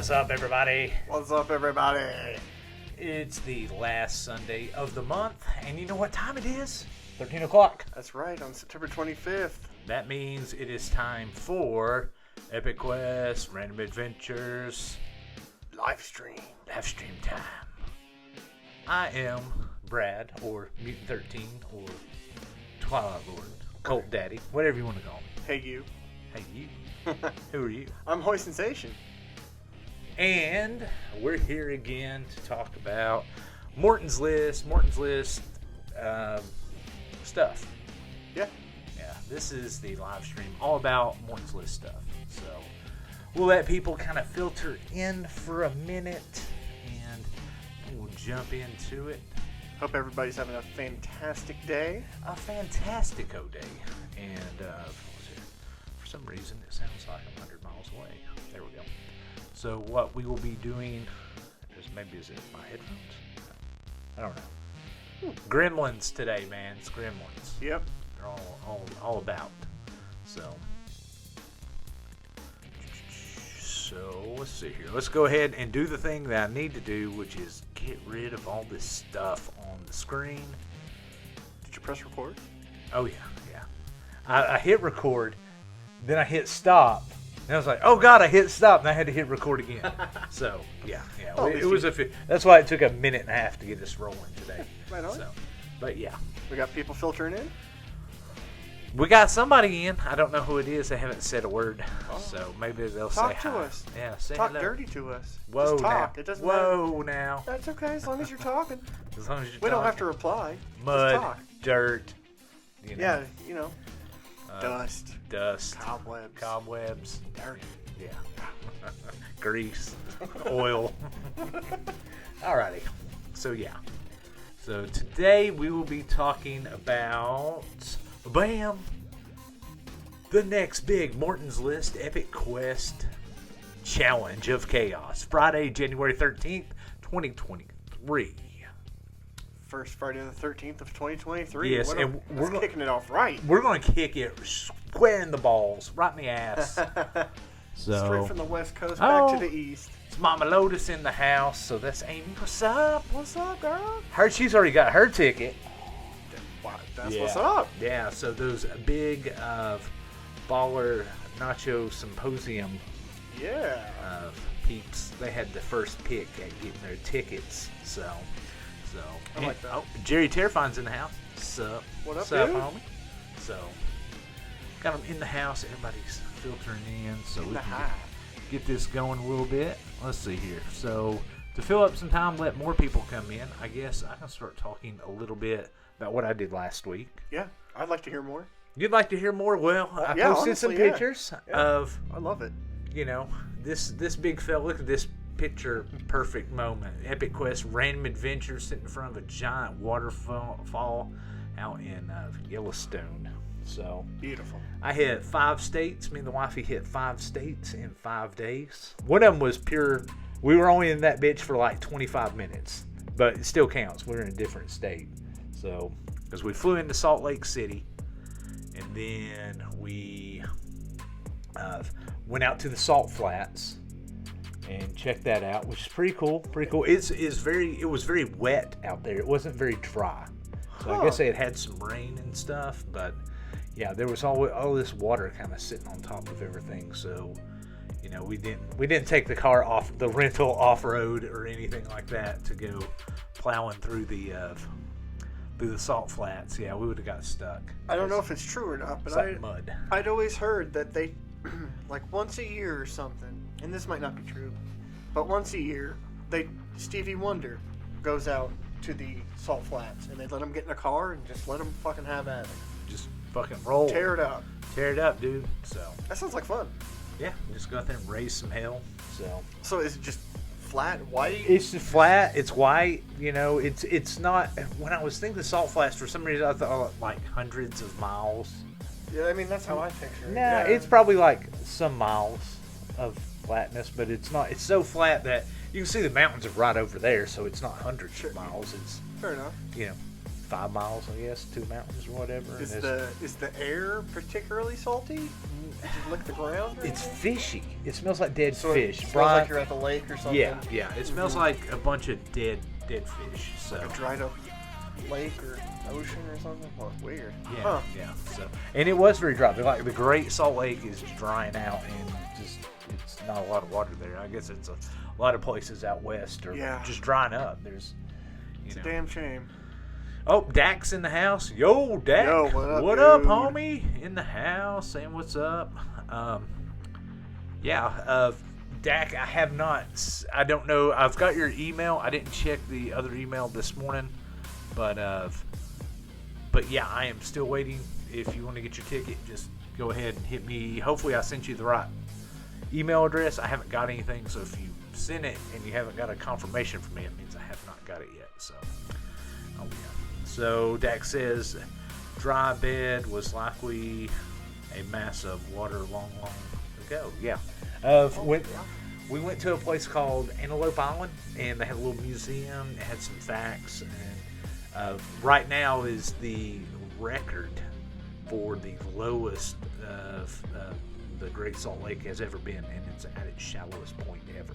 What's up, everybody? What's up, everybody? It's the last Sunday of the month, and you know what time it is? 13 o'clock. That's right, on September 25th. That means it is time for Epic Quest, Random Adventures, Livestream. Livestream time. I am Brad, or Mutant 13, or Twilight Lord, Cult Daddy, whatever you want to call me. Hey, you. Hey, you. Who are you? I'm Hoy Sensation. And we're here again to talk about Morton's List stuff. Yeah. Yeah, this is the live stream all about Morton's List stuff. So we'll let people kind of filter in for a minute and we'll jump into it. Hope everybody's having a fantastic day. A fantastico day. And for some reason it sounds like I'm 100 miles away. There we go. So what we will be doing is it my headphones? I don't know. Gremlins today, man. It's gremlins. Yep. They're all about. So let's see here. Let's go ahead and do the thing that I need to do, which is get rid of all this stuff on the screen. Did you press record? Oh yeah. I hit record, then I hit stop. And I was like, oh God, I hit stop, and I had to hit record again. So, yeah. Oh, it was that's why it took a minute and a half to get us rolling today. Right on. So, but yeah. We got people filtering in? We got somebody in. I don't know who it is. They haven't said a word. Oh. So maybe they'll say hi. Talk to us. Yeah, say talk hello. Dirty to us. Whoa, just talk. now. It doesn't Whoa, matter. now. That's okay, as long as you're talking. As long as you're We talking. don't have to reply. Mud, just talk. dirt. You know. Yeah, you know. Dust. Cobwebs. Dirt. Yeah. Grease. Oil. Alrighty. So, yeah. So, today we will be talking about... Bam! The next big Morton's List Epic Quest Challenge of Chaos. Friday, January 13th, 2023. First Friday the 13th of 2023. Yes, and we're kicking it off right. We're going to kick it square in the balls, right in the ass. So, straight from the west coast back to the east. It's Mama Lotus in the house, so that's Amy. What's up? What's up, girl? She's already got her ticket. That's what's up. Yeah, so those big baller nacho symposium peeps, they had the first pick at getting their tickets. So I like that. Oh, Jerry Terrifine's in the house. Sup? What up, dude? homie? So got them in the house. Everybody's filtering in, so we can get this going a little bit. Let's see here. So to fill up some time, let more people come in. I guess I can start talking a little bit about what I did last week. Yeah, I'd like to hear more. You'd like to hear more? Well, I posted honestly, some pictures of. I love it. You know, this big fella. Look at this picture perfect moment. Epic Quest Random Adventures sitting in front of a giant waterfall out in Yellowstone. So beautiful. I hit 5 states. Me and the wifey hit 5 states in 5 days. One of them was pure. We were only in that bitch for like 25 minutes, but it still counts. We're in a different state. So, because we flew into Salt Lake City, and then we went out to the Salt Flats and checked that out, which is pretty cool. It was very wet out there. It wasn't very dry. So I guess they had some rain and stuff, but yeah, there was all this water kind of sitting on top of everything. So, you know, we didn't take the car off the rental off road or anything like that to go plowing through the Salt Flats. Yeah, we would have got stuck. I don't know if it's true or not, but mud. I'd always heard that they like once a year or something, and this might not be true, but once a year Stevie Wonder goes out to the Salt Flats and they let him get in a car and just let him fucking have at it. Just fucking roll. Tear it up. Tear it up, dude. So that sounds like fun. Yeah, just go out there and raise some hell. So is it just flat, white? It's flat. It's white. You know, it's not. When I was thinking Salt Flats, for some reason I thought like hundreds of miles. Yeah, I mean that's how I picture it. Nah, it's probably like some miles of flatness, but it's not. It's so flat that you can see the mountains are right over there, so it's not hundreds of miles. It's fair enough. You know, 5 miles, I guess, 2 mountains or whatever. Is the air particularly salty? lick the ground? It's fishy. It smells like dead So fish. It smells Brian, like you're at the lake or something. yeah. It smells like a bunch of dead fish. So Like a dried up lake or ocean or something. Well, weird. yeah, Huh. yeah. So and it was very dry. Like the Great Salt Lake is drying out, and just it's not a lot of water there. I guess it's a lot of places out west are just drying up. There's, It's a damn shame. Oh, Dak's in the house. Yo, Dak. Yo, what up, homie? In the house, saying what's up. Dak, I don't know. I've got your email. I didn't check the other email this morning, but yeah, I am still waiting. If you want to get your ticket, just go ahead and hit me. Hopefully, I sent you the right email address. I haven't got anything, so if you send it and you haven't got a confirmation from me, it means I have not got it yet. So, oh yeah. So Dak says, dry bed was likely a mass of water long ago. Yeah. We went to a place called Antelope Island, and they had a little museum. It had some facts, and right now is the record for the lowest of the Great Salt Lake has ever been, and it's at its shallowest point ever.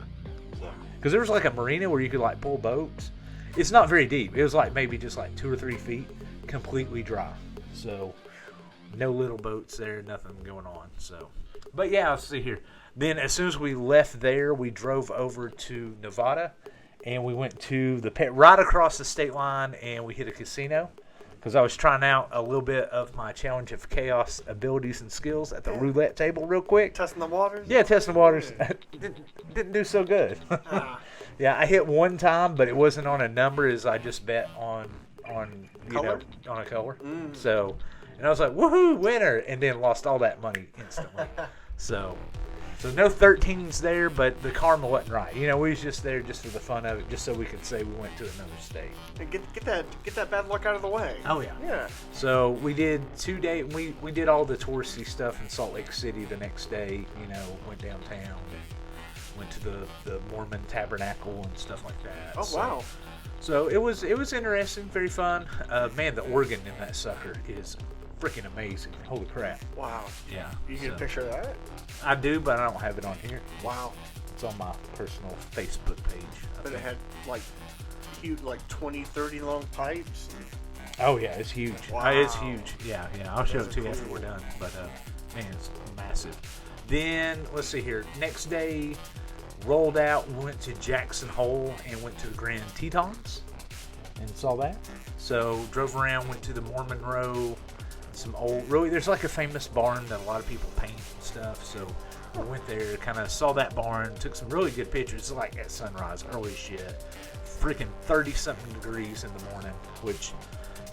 Because there was like a marina where you could like pull boats. It's not very deep. It was like maybe just like 2 or 3 feet, completely dry. So no little boats there, nothing going on. So, but yeah, let's see here. Then as soon as we left there, we drove over to Nevada, and we went to the pet right across the state line, and we hit a casino because I was trying out a little bit of my Challenge of Chaos abilities and skills at the roulette table real quick. Testing the waters? Yeah, testing the waters. Didn't do so good. Yeah, I hit one time, but it wasn't on a number, as I just bet on Color? On a color. So, and I was like, woohoo, winner, and then lost all that money instantly. So no 13s there, but the karma wasn't right. You know, we was just there just for the fun of it, just so we could say we went to another state. And get that bad luck out of the way. Oh yeah. Yeah. So we did 2 days. We did all the touristy stuff in Salt Lake City the next day. You know, went downtown and went to the Mormon Tabernacle and stuff like that. Oh wow. So it was interesting, very fun. Man, the organ in that sucker is freaking amazing. Holy crap. Wow. Yeah. You get a picture of that? I do, but I don't have it on here. Wow. It's on my personal Facebook page. But it had like huge, like 20, 30 long pipes. Oh yeah, it's huge. Wow. It's huge. Yeah. I'll show it to you Cool. after we're done. But man, it's massive. Then let's see here. Next day, rolled out, went to Jackson Hole and went to the Grand Tetons and saw that. So drove around, went to the Mormon Row. There's like a famous barn that a lot of people paint and stuff. So we went there, kind of saw that barn, took some really good pictures. It's like at sunrise, early as shit. Freaking 30-something degrees in the morning, which,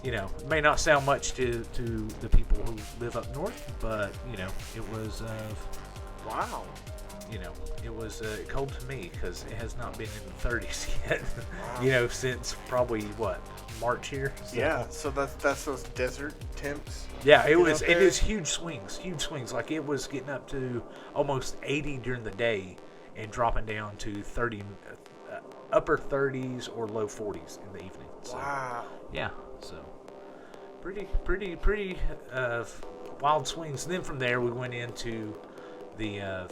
you know, may not sound much to the people who live up north, but, you know, it was, Wow. you know, it was cold to me because it has not been in the 30s yet, Wow. you know, since probably, March here? So, Yeah, so that's those desert temps. yeah, it Get was. up It there. is huge swings. Like it was getting up to almost 80 during the day, and dropping down to 30, upper 30s or low 40s in the evening. So, Wow. yeah, so pretty wild swings. And then from there we went into the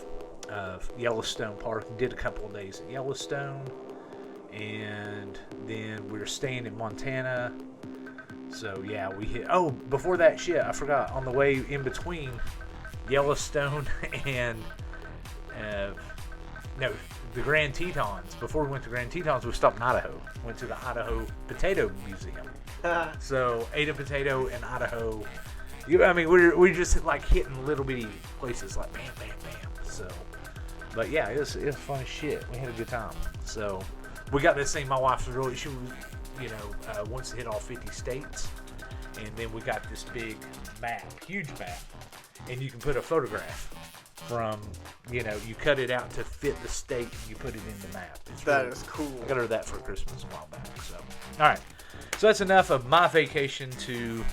Yellowstone Park and did a couple of days at Yellowstone, and then we were staying in Montana. So yeah, we hit. Oh, before that, shit, I forgot. On the way in between Yellowstone and the Grand Tetons. Before we went to Grand Tetons, we stopped in Idaho. Went to the Idaho Potato Museum. So ate a potato in Idaho. I mean, we're just like hitting little bitty places, like bam, bam, bam. So, but yeah, it was fun as shit. We had a good time. So we got this thing. My wife was really, she was, wants to hit all 50 states, and then we got this big map, huge map, and you can put a photograph from, you cut it out to fit the state, and you put it in the map. That is cool. I got her that for Christmas a while back. So, all right. So that's enough of my vacation to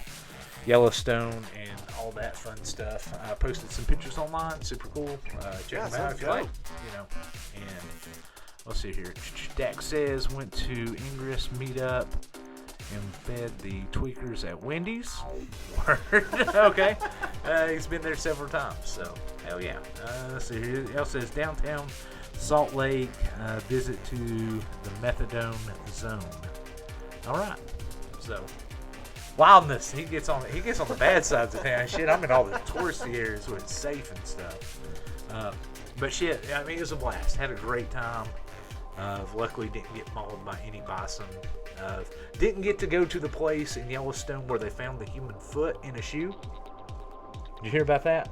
Yellowstone and all that fun stuff. I posted some pictures online, super cool. Check them out if you like. And let's see here. Dak says went to Ingress meetup and fed the tweakers at Wendy's. Word. Okay. He's been there several times, so hell yeah. So here else says downtown Salt Lake, visit to the methadone zone. All right. So wildness. He gets on the bad sides of town. Shit, I'm in all the touristy areas where it's safe and stuff. But shit, I mean, it was a blast. Had a great time. Luckily, didn't get mauled by any bison. Didn't get to go to the place in Yellowstone where they found the human foot in a shoe. Did you hear about that?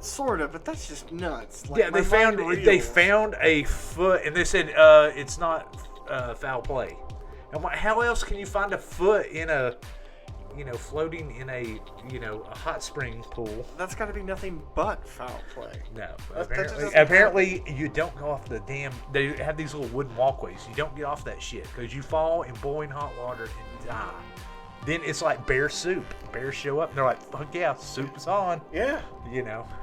Sort of, but that's just nuts. Like, Yeah, they found a foot, and they said it's not foul play. And how else can you find a foot in a, floating in a hot spring pool? That's got to be nothing but foul play. No, That apparently you don't go off the damn. They have these little wooden walkways. You don't get off that shit because you fall in boiling hot water and die. Then it's like bear soup. Bears show up and they're like, "Fuck yeah, soup is on." Yeah.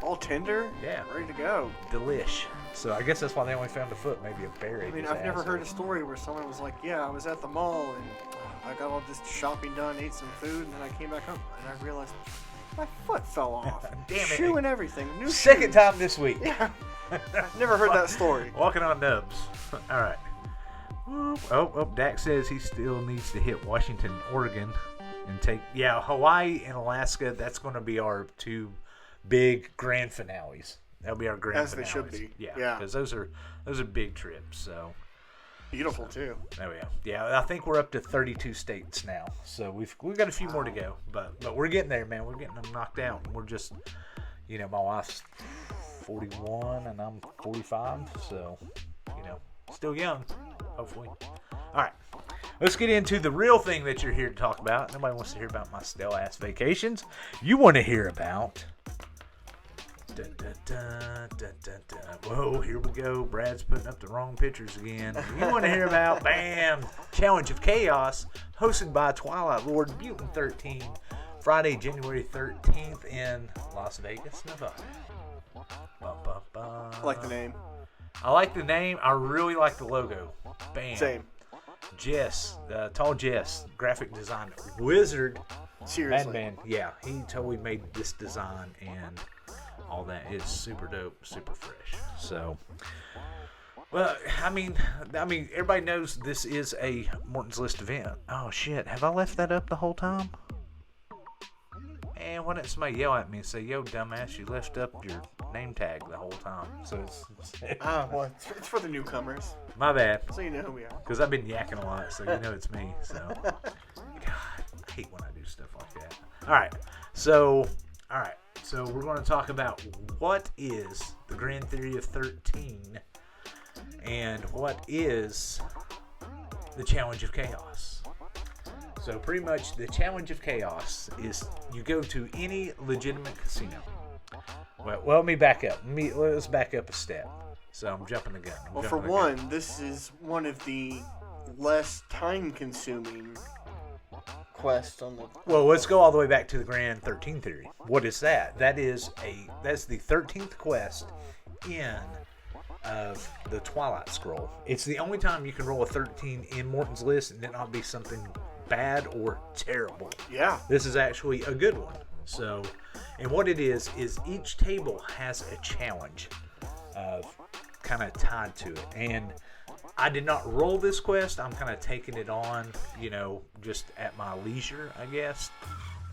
All tender. Yeah. Ready to go. Delish. So I guess that's why they only found a foot. Maybe a bear. I mean, I've never heard a story where someone was like, "Yeah, I was at the mall and I got all this shopping done, ate some food, and then I came back home and I realized my foot fell off. Damn it! Shoe and everything. New Second shoes. time this week. Yeah. I've never heard that story. Walking on nubs. All right. Oh, Dak says he still needs to hit Washington, Oregon, and take Hawaii and Alaska. That's going to be our two big grand finales. That'll be our grand finales. As they should be. Yeah. Because those are big trips. So beautiful too. There we go. Yeah, I think we're up to 32 states now. So we've got a few more to go, but we're getting there, man. We're getting them knocked out. We're just, my wife's 41 and I'm 45, so still young, hopefully. All right. Let's get into the real thing that you're here to talk about. Nobody wants to hear about my stale-ass vacations. You want to hear about... Whoa, here we go. Brad's putting up the wrong pictures again. You want to hear about, bam, Challenge of Chaos, hosted by Twilight Lord Mutant 13, Friday, January 13th in Las Vegas, Nevada. I like the name. I like the name. I really like the logo. Bam. Same. Jess, Tall Jess, graphic design wizard. Seriously. Madman. Yeah, he totally made this design and all that. It's super dope, super fresh. So, well, I mean, everybody knows this is a Morton's List event. Oh shit, have I left that up the whole time? And why didn't somebody yell at me and say, "Yo, dumbass, you left up your name tag the whole time"? So well, it's for the newcomers. My bad. So you know who we are. Because I've been yakking a lot, so you know it's me. So, God, I hate when I do stuff like that. All right, so we're going to talk about what is the Grand Theory of 13 and what is the Challenge of Chaos. So pretty much the Challenge of Chaos is you go to any legitimate casino. Well, let me back up. Let's back up a step. So I'm jumping the gun. Well, for one, this is one of the less time-consuming quests on the... Well, let's go all the way back to the Grand 13 Theory. What is that? That's the 13th quest of the Twilight Scroll. It's the only time you can roll a 13 in Morton's List and it not be something bad or terrible. Yeah. This is actually a good one. So, and what it is each table has a challenge kind of tied to it. And I did not roll this quest. I'm kind of taking it on, just at my leisure, I guess.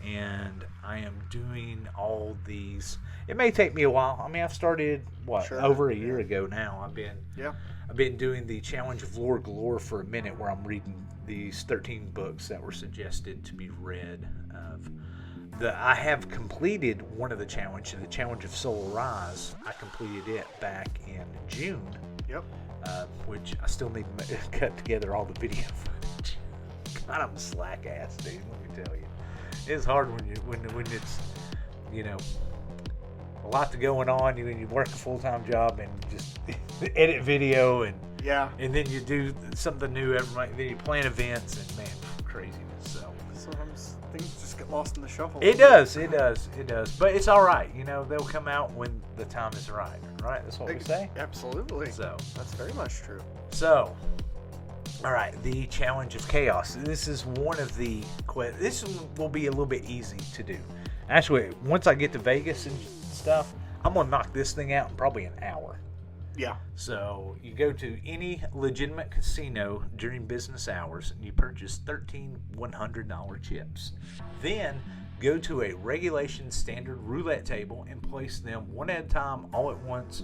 And I am doing all these. It may take me a while. I mean, I've started over a year ago now. I've been doing the Challenge of Lore Galore for a minute, where I'm reading these 13 books that were suggested to be read. I have completed one of the challenges, the Challenge of Soul Rise. I completed it back in June. Yep. Which I still need to cut together all the video footage. God, I'm a slack ass, dude. Let me tell you, it's hard when it's a lot going on. You work a full-time job and just edit video and then you do something new every month. Then you plan events and man, craziness. So sometimes things just get lost in the shuffle. It does. But it's all right. They'll come out when the time is right. Right? That's what we say. Absolutely. So that's very much true. So All right, the challenge of chaos. This is one of the this will be a little bit easy to do. Actually, once I get to Vegas and stuff, I'm gonna knock this thing out in probably an hour. Yeah. So you go to any legitimate casino during business hours and you purchase 13 $100 chips. Then go to a regulation standard roulette table and place them one at a time, all at once,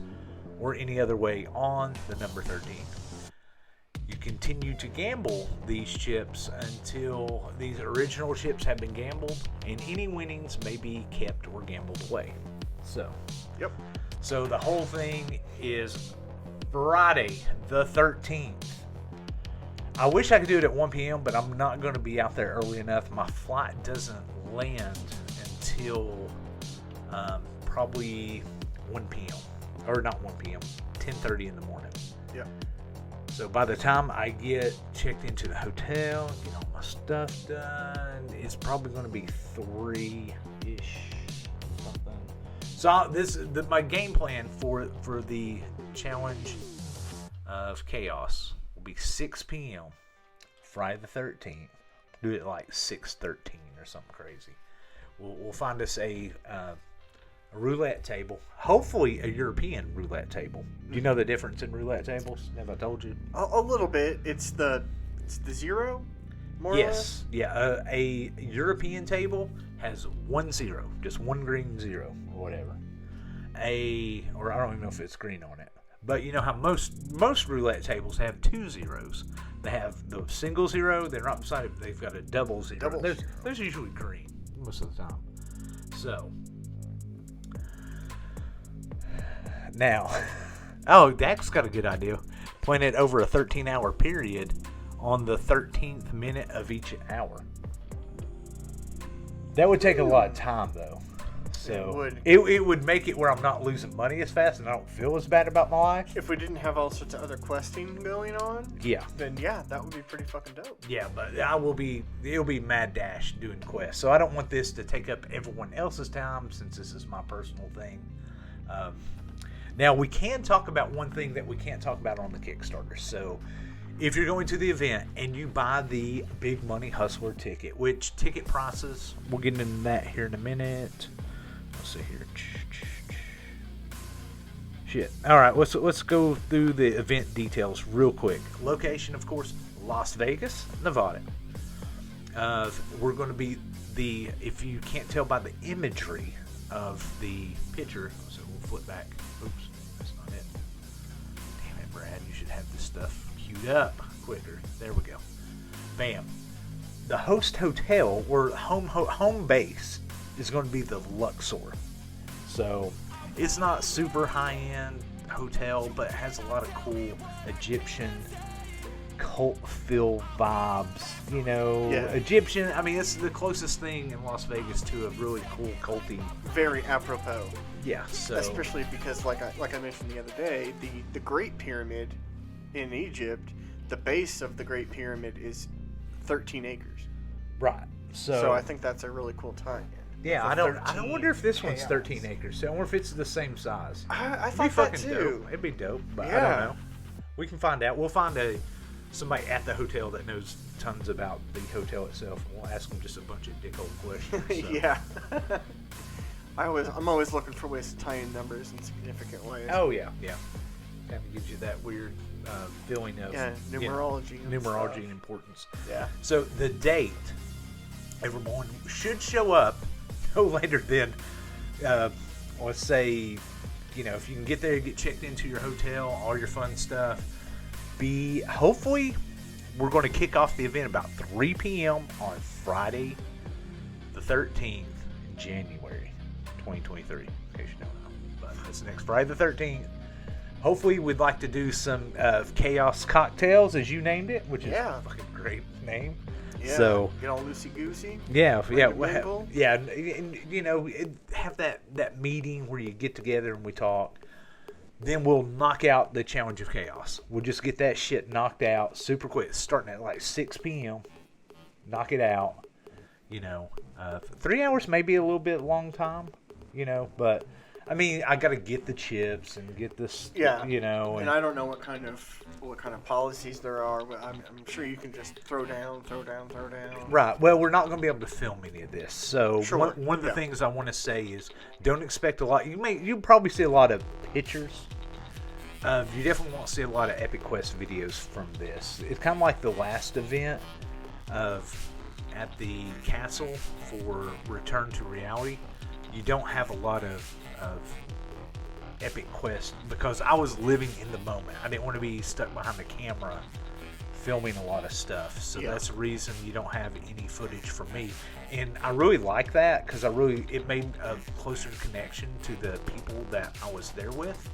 or any other way on the number 13. You continue to gamble these chips until these original chips have been gambled, and any winnings may be kept or gambled away. Yep. So the whole thing is Friday the 13th. I wish I could do it at 1 p.m., but I'm not going to be out there early enough. My flight doesn't land until probably 1 p.m. Or not 1 p.m., 10:30 in the morning. Yeah. So by the time I get checked into the hotel, get all my stuff done, it's probably going to be 3-ish, something. So my game plan for the challenge of chaos will be 6 p.m. Friday the 13th. Do it like 6:13 or something crazy. We'll find us a roulette table, hopefully a European roulette table. Do you know the difference in roulette tables? Have I told you? A little bit. It's the zero, more or less? Yeah. A European table has 1 0, just one green 0 or whatever. Or I don't even know if it's green on it. But you know how most roulette tables have 2 zeros. They have the single 0. They're not beside it. They've got a double 0. Those are usually green most of the time. So. Now, Dak's got a good idea. Playing it over a 13-hour period on the 13th minute of each hour. That would take a lot of time, though. So it would make it where I'm not losing money as fast and I don't feel as bad about my life. If we didn't have all sorts of other questing going on, then that would be pretty fucking dope. Yeah, but it'll be mad dash doing quests. So I don't want this to take up everyone else's time since this is my personal thing. Now, we can talk about one thing that we can't talk about on the Kickstarter. So, if you're going to the event and you buy the Big Money Hustler ticket, which ticket prices, we'll get into that here in a minute. Let's see here. Shit. All right, let's go through the event details real quick. Location, of course, Las Vegas, Nevada. We're going to be if you can't tell by the imagery of the picture, so we'll flip back. Oops, that's not it. Damn it, Brad, you should have this stuff queued up quicker. There we go. Bam. The host hotel or home base is going to be the Luxor. So it's not super high-end hotel, but it has a lot of cool Egyptian cult-filled vibes. You know, Egyptian. I mean, it's the closest thing in Las Vegas to a really cool culty. Very apropos. Yeah. So especially because, like I mentioned the other day, the Great Pyramid in Egypt, the base of the Great Pyramid is 13 acres. Right. So I think that's a really cool tie-in. Yeah, I don't wonder if this one's 13 acres. I wonder if it's the same size. I thought that too. Dope. It'd be dope, but I don't know. We can find out. We'll find somebody at the hotel that knows tons about the hotel itself. We'll ask them just a bunch of dickhole questions. So. Yeah. I'm always looking for ways to tie in numbers in significant ways. Oh yeah. Kind of gives you that weird feeling of numerology. Numerology and importance. Yeah. So the date, everyone should show up no later than, let's say, if you can get there, get checked into your hotel, all your fun stuff. Hopefully, we're going to kick off the event about 3 p.m. on Friday, the 13th, January 2023. In case you don't know, but it's next Friday the 13th. Hopefully, we'd like to do some chaos cocktails, as you named it, which is a fucking great name. Yeah, so get all loosey-goosey. Yeah. And, have that meeting where you get together and we talk. Then we'll knock out the challenge of chaos. We'll just get that shit knocked out super quick, starting at like 6 p.m. Knock it out. 3 hours may be a little bit long time, but I mean, I got to get the chips and get this, Yeah. you know. And I don't know what kind of policies there are, but I'm sure you can just throw down. Right. Well, we're not going to be able to film any of this. So Sure. one of the things I want to say is don't expect a lot. You'll probably see a lot of pictures. You definitely won't see a lot of Epic Quest videos from this. It's kind of like the last event at the castle for Return to Reality. You don't have a lot of Epic Quest because I was living in the moment. I didn't want to be stuck behind the camera filming a lot of stuff. So that's the reason you don't have any footage from me. And I really like that because it made a closer connection to the people that I was there with.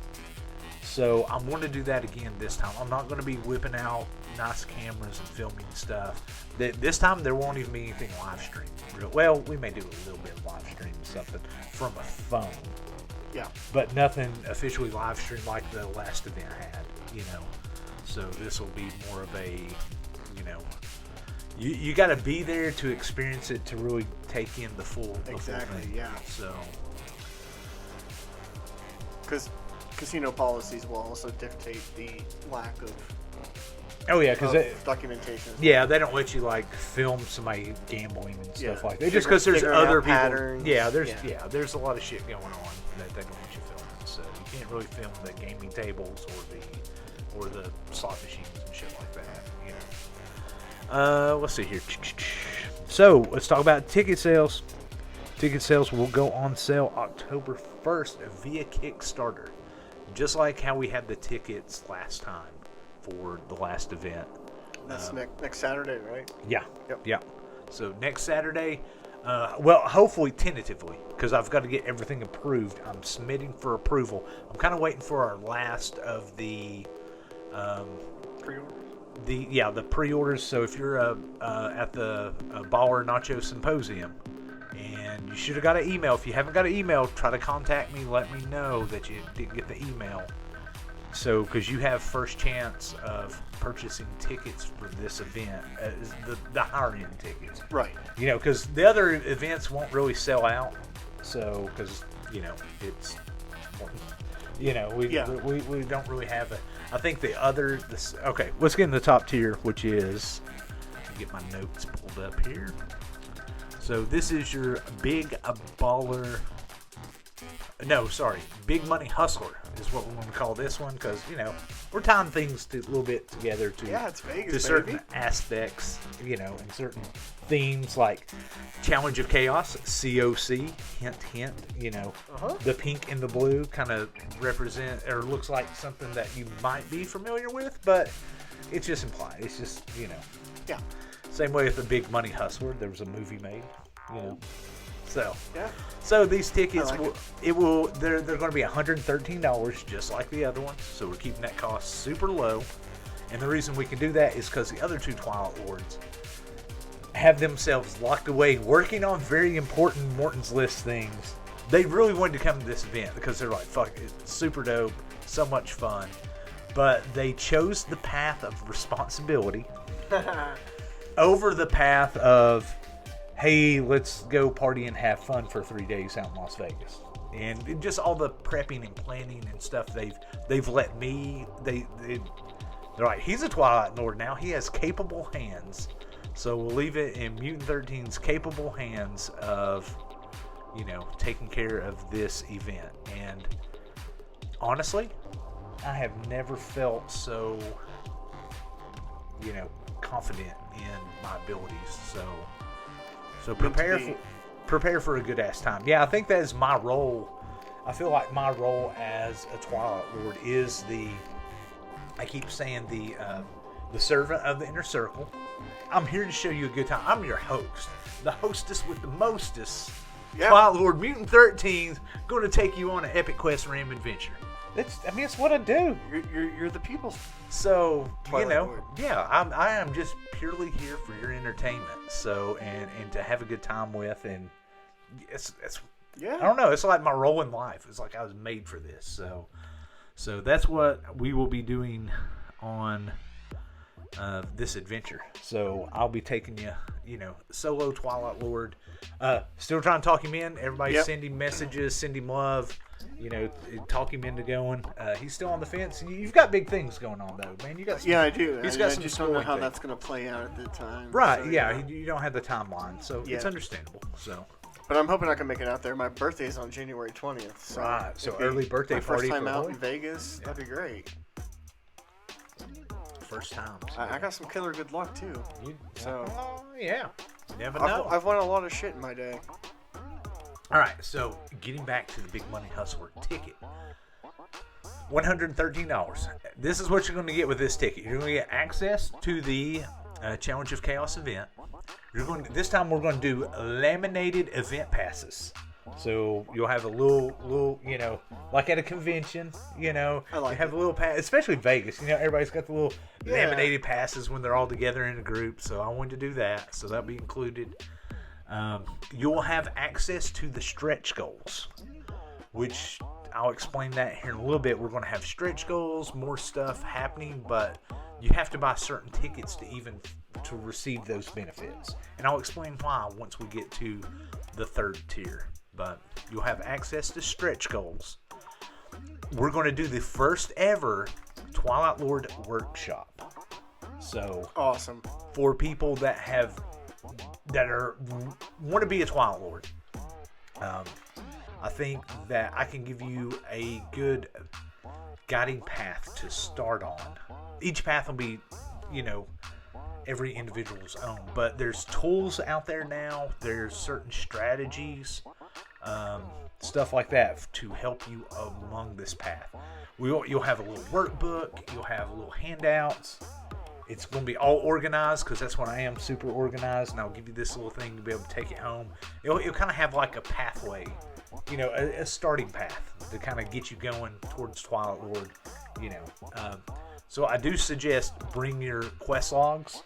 So I'm going to do that again this time. I'm not going to be whipping out nice cameras and filming stuff. This time there won't even be anything live streamed. Well, we may do a little bit of live stream something from a phone. Yeah. But nothing officially live streamed like the last event had, you know. So this will be more of a, you know, you got to be there to experience it to really take in the full thing. Yeah. So. Because casino policies will also dictate the lack of documentation. Yeah, they don't let you like film somebody gambling and stuff like that. Just because there's figuring other out people. patterns. There's a lot of shit going on that they don't want you filming. So you can't really film the gaming tables or the slot machines and shit like that. You know. Let's see here. So let's talk about ticket sales. Ticket sales will go on sale October 1st via Kickstarter. Just like how we had the tickets last time for the last event. That's next Saturday, right? Yeah. Yep. Yeah. So next Saturday, well, hopefully tentatively, because I've got to get everything approved. I'm submitting for approval. I'm kind of waiting for our last of the Pre-orders? The pre-orders. So if you're at the Baller Nacho Symposium, and you should have got an email. If you haven't got an email, try to contact me. Let me know that you didn't get the email. So, because you have first chance of purchasing tickets for this event, the higher end tickets. Right. You know, because the other events won't really sell out. So, because, you know, it's, you know, we don't really have a, I think okay, let's get in the top tier, which is, get my notes pulled up here. So this is your Big Money Hustler is what we want to call this one because, you know, we're tying things a little bit together it's Vegas, to certain aspects, you know, and certain themes like Challenge of Chaos, COC, hint, hint, you know, the pink and the blue kind of represent or looks like something that you might be familiar with, but it's just implied. It's just, you know. Yeah. Same way with the Big Money Hustler, there was a movie made, you know. So, yeah. So these tickets, like they're going to be $113, just like the other ones. So we're keeping that cost super low, and the reason we can do that is because the other two Twilight Lords have themselves locked away, working on very important Morton's List things. They really wanted to come to this event because they're like, "Fuck, it's super dope, so much fun," but they chose the path of responsibility. Over the path of, hey, let's go party and have fun for 3 days out in Las Vegas, and just all the prepping and planning and stuff they've let me. They're like, he's a Twilight Lord now. He has capable hands, so we'll leave it in Mutant 13's capable hands of, you know, taking care of this event. And honestly, I have never felt so, you know, confident in my abilities. So prepare for a good ass time. Yeah, I think that is my role. I feel like my role as a Twilight Lord is I keep saying the servant of the inner circle. I'm here to show you a good time. I'm your host, the hostess with the mostest. Yeah. Twilight Lord Mutant 13's going to take you on an epic quest ram adventure. It's what I do. You're the people's. So, Twilight you know, Lord. yeah, I am just purely here for your entertainment. So, and to have a good time with, and it's I don't know, it's like my role in life. It's like I was made for this. So that's what we will be doing on this adventure. So I'll be taking you, solo Twilight Lord. Still trying to talk him in. Everybody send him messages, send him love. Talk him into going. He's still on the fence. You've got big things going on, though, man. You got some, I do. He's got some. I just don't know how that's going to play out at the time. Right? So, yeah. You don't have the timeline, so it's understandable. So. But I'm hoping I can make it out there. My birthday's on January 20th. So right. So early birthday party. First time out in Vegas. That'd be great. First time. So. I got some killer good luck too. Yeah. You never know. I've won a lot of shit in my day. All right, so getting back to the Big Money Hustler ticket, $113. This is what you're going to get with this ticket. You're going to get access to the Challenge of Chaos event. This time we're going to do laminated event passes. So you'll have a little, like at a convention, you have a little pass, especially Vegas. Everybody's got the little laminated passes when they're all together in a group. So I wanted to do that. So that'll be included. You'll have access to the stretch goals, which I'll explain that here in a little bit. We're going to have stretch goals, more stuff happening, but you have to buy certain tickets to receive those benefits. And I'll explain why once we get to the third tier. But you'll have access to stretch goals. We're going to do the first ever Twilight Lord workshop. So awesome for people that want to be a Twilight Lord. I think that I can give you a good guiding path to start on. Each path will be, every individual's own, but there's tools out there now. There's certain strategies, stuff like that to help you along this path. You'll have a little workbook. You'll have little handouts. It's going to be all organized because that's when I am super organized, and I'll give you this little thing to be able to take it home. It'll kind of have like a pathway, a starting path to kind of get you going towards Twilight Lord, So I do suggest bring your quest logs.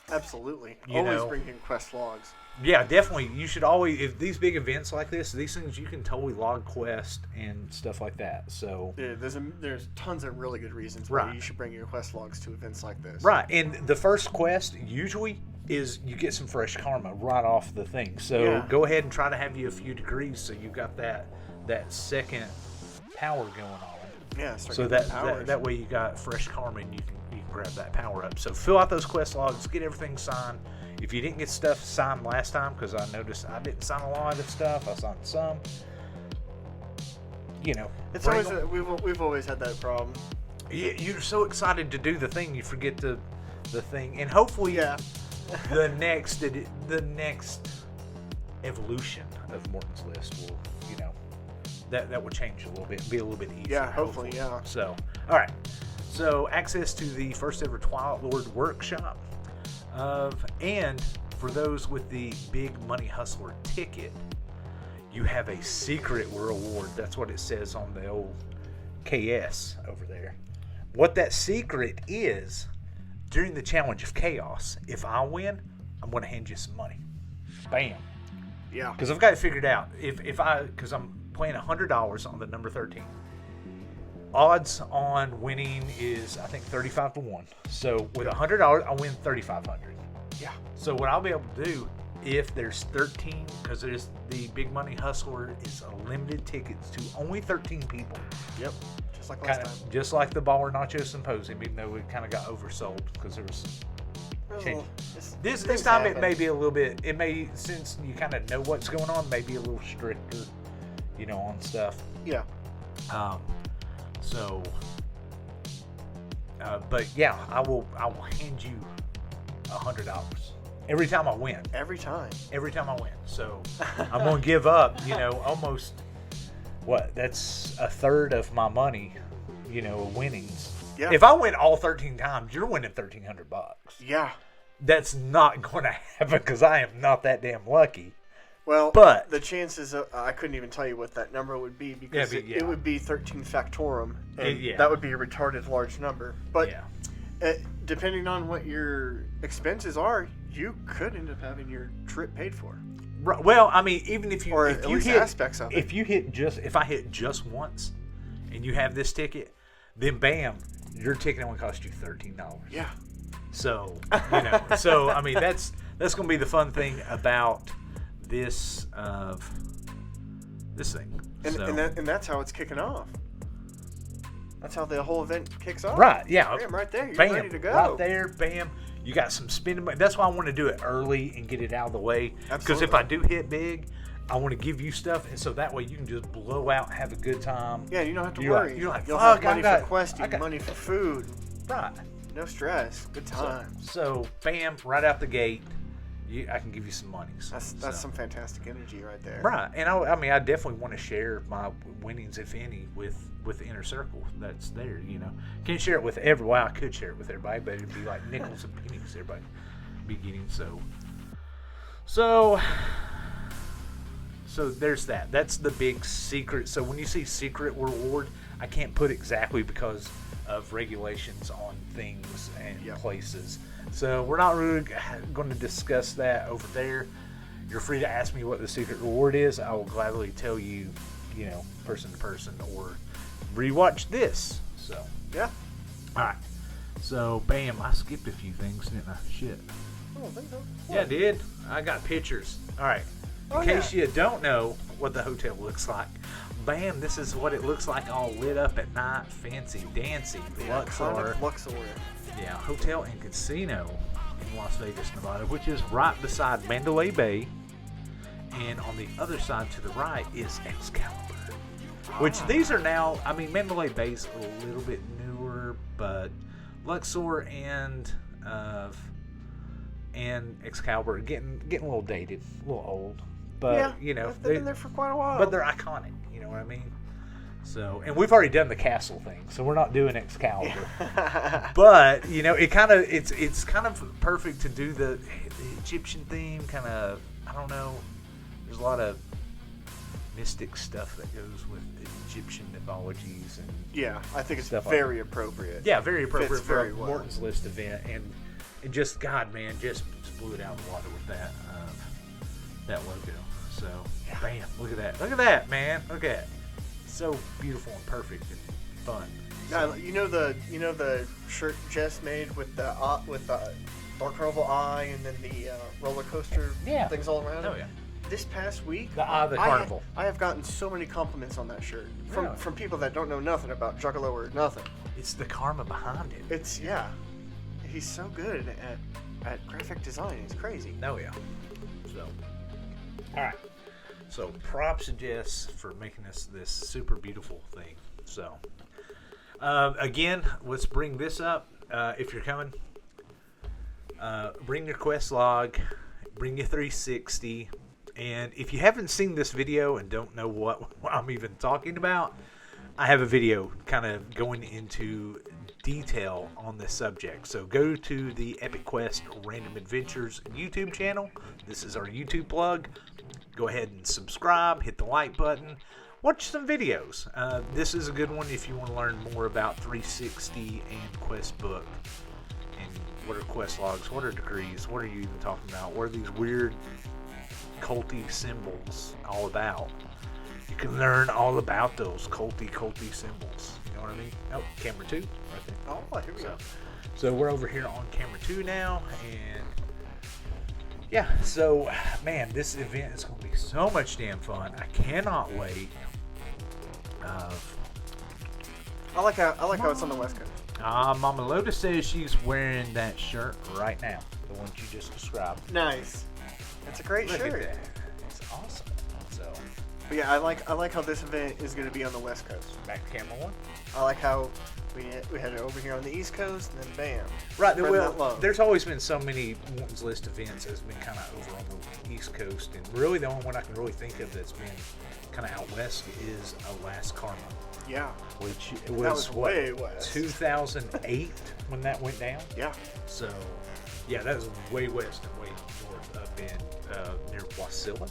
Absolutely. Always bring in quest logs. Yeah, definitely. You should always, if these big events like this, these things you can totally log quest and stuff like that. So yeah, there's tons of really good reasons why you should bring your quest logs to events like this. Right, and the first quest usually is you get some fresh karma right off the thing. So go ahead and try to have you a few degrees so you got that second power going on. Yeah, so that way you got fresh karma and you can grab that power up. So fill out those quest logs, get everything signed. If you didn't get stuff signed last time, because I noticed I didn't sign a lot of the stuff, I signed some. It's always we've always had that problem. Yeah, you're so excited to do the thing, you forget the thing, and hopefully, the next evolution of Morton's list will, that will change a little bit, be a little bit easier. Yeah, hopefully. Yeah. So, all right. So access to the first ever Twilight Lord workshop. And for those with the Big Money Hustler ticket, you have a secret reward. That's what it says on the old KS over there. What that secret is, during the Challenge of Chaos, if I win, I'm going to hand you some money. Bam. Yeah. Because I've got it figured out. Because I'm playing $100 on the number 13. Odds on winning is, I think, 35-1. So with $100, I'll win $3,500. Yeah. So what I'll be able to do, if there's 13, because there's the Big Money Hustler is a limited tickets to only 13 people. Yep. Just like last time. Just like the Baller Nacho Symposium, even though it kind of got oversold because there was change. This time it may be a little bit. It may, since you kind of know what's going on, maybe a little stricter, on stuff. Yeah. So, but yeah, I will hand you $100 every time I win. Every time I win. So I'm gonna give up, almost that's a third of my money, winnings. Yeah. If I win all 13 times, you're winning $1,300. Yeah. That's not going to happen because I am not that damn lucky. Well, but the chances I couldn't even tell you what that number would be because it would be 13 factorum, and that would be a retarded large number. But depending on what your expenses are, you could end up having your trip paid for. Right. Well, I mean, even if you hit aspects of it. If I hit just once, and you have this ticket, then bam, your ticket only cost you $13. Yeah. So, you know, so I mean that's going to be the fun thing about this thing. And, so. and that's how it's kicking off. That's how the whole event kicks off. Right, yeah. Bam, right there. You're Bam, ready to go. right there, bam. You got some spending money. That's why I want to do it early and get it out of the way. Because if I do hit big, I want to give you stuff, and so that way you can just blow out, have a good time. Yeah, you don't have to worry. You'll have money for questing, money for food. Right. No stress. Good time. So bam, right out the gate, I can give you some money. That's some fantastic energy right there. Right, and I mean, I definitely want to share my winnings, if any, with the inner circle that's there. You know, can't share it with everyone. Well, I could share it with everybody, but it'd be like nickels and pennies. Everybody be getting so there's that. That's the big secret. So when you see secret reward, I can't put exactly because of regulations on things and places. So we're not really going to discuss that over there. You're free to ask me what the secret reward is. I will gladly tell you, you know, person to person, or rewatch this. So yeah. All right. So bam, I skipped a few things, didn't I? Shit. I don't think so. Yeah, I did. I got pictures. All right. In case you don't know what the hotel looks like, bam, this is what it looks like, all lit up at night, fancy dancy, Luxor. Yeah, hotel and casino in Las Vegas, Nevada, which is right beside Mandalay Bay, and on the other side to the right is Excalibur, which these are now, I mean, Mandalay Bay's a little bit newer, but Luxor and Excalibur are getting a little dated, a little old. But, you know, they've been there for quite a while. But they're iconic, you know what I mean? So, and we've already done the castle thing, so we're not doing Excalibur. But, you know, it's kind of perfect to do the Egyptian theme, kind of, I don't know, there's a lot of mystic stuff that goes with Egyptian mythologies. And yeah, I think it's very appropriate. Yeah, very appropriate for very a well. Morton's List event. And just, God, man, just blew it out of the water with that logo. So, bam, look at that. Look at that, man. Look at it. So beautiful and perfect and fun. Now, you know the shirt Jess made with the Dark Carnival eye and then the roller coaster things all around it? Oh, yeah. This past week, the eye of the carnival. I have gotten so many compliments on that shirt from people that don't know nothing about Juggalo or nothing. It's the karma behind it. It's, he's so good at graphic design. It's crazy. Oh, yeah. So, all right. So props to Jess for making us this super beautiful thing. So again, let's bring this up. If you're coming, bring your quest log, bring your 360, and if you haven't seen this video and don't know what I'm even talking about, I have a video kind of going into detail on this subject. So go to the Epic Quest Random Adventures YouTube channel. This is our YouTube plug. Go ahead and subscribe, hit the like button, watch some videos. This is a good one if you want to learn more about 360 and quest book and what are quest logs, what are decrees, what are you even talking about, what are these weird culty symbols all about. You can learn all about those culty symbols. You know what I mean? Oh, camera 2 right there. Oh, here we go. So we're over here on camera 2 now, and yeah, so man, this event is going to be so much damn fun. I cannot wait. I like how it's on the West Coast. Mama Loda says she's wearing that shirt right now, the one you just described. Nice. It's a great Look shirt. at that. It's awesome. So, but yeah, I like how this event is going to be on the West Coast. back to camera 1. I like how we had it over here on the East Coast, and then bam. Right. Well, there's always been so many Morton's List events that's been kind of over on the East Coast, and really the only one I can really think of that's been kind of out west is Last Karma. Yeah. Which was what, way west. 2008 when that went down. Yeah. So, yeah, that was way west and way north up in near Wasilla,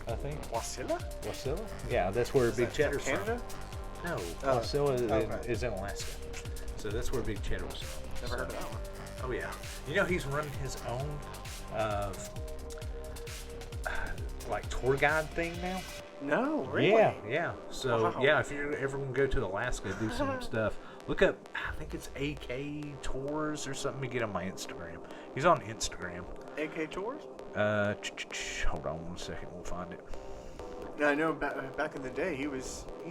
I think. Wasilla? Wasilla? Yeah, that's where Big Cheddar's from. Canada? No, Wasilla is in Alaska. So that's where Big Cheddar was from. Never heard of that one. Oh, yeah. You know, he's running his own like tour guide thing now. No, really? Yeah. So, yeah, if you're ever going to go to Alaska, do some stuff. Look up, I think it's AK Tours or something to get on my Instagram. He's on Instagram. AK Tours? Hold on 1 second, we'll find it. Yeah, I know back in the day he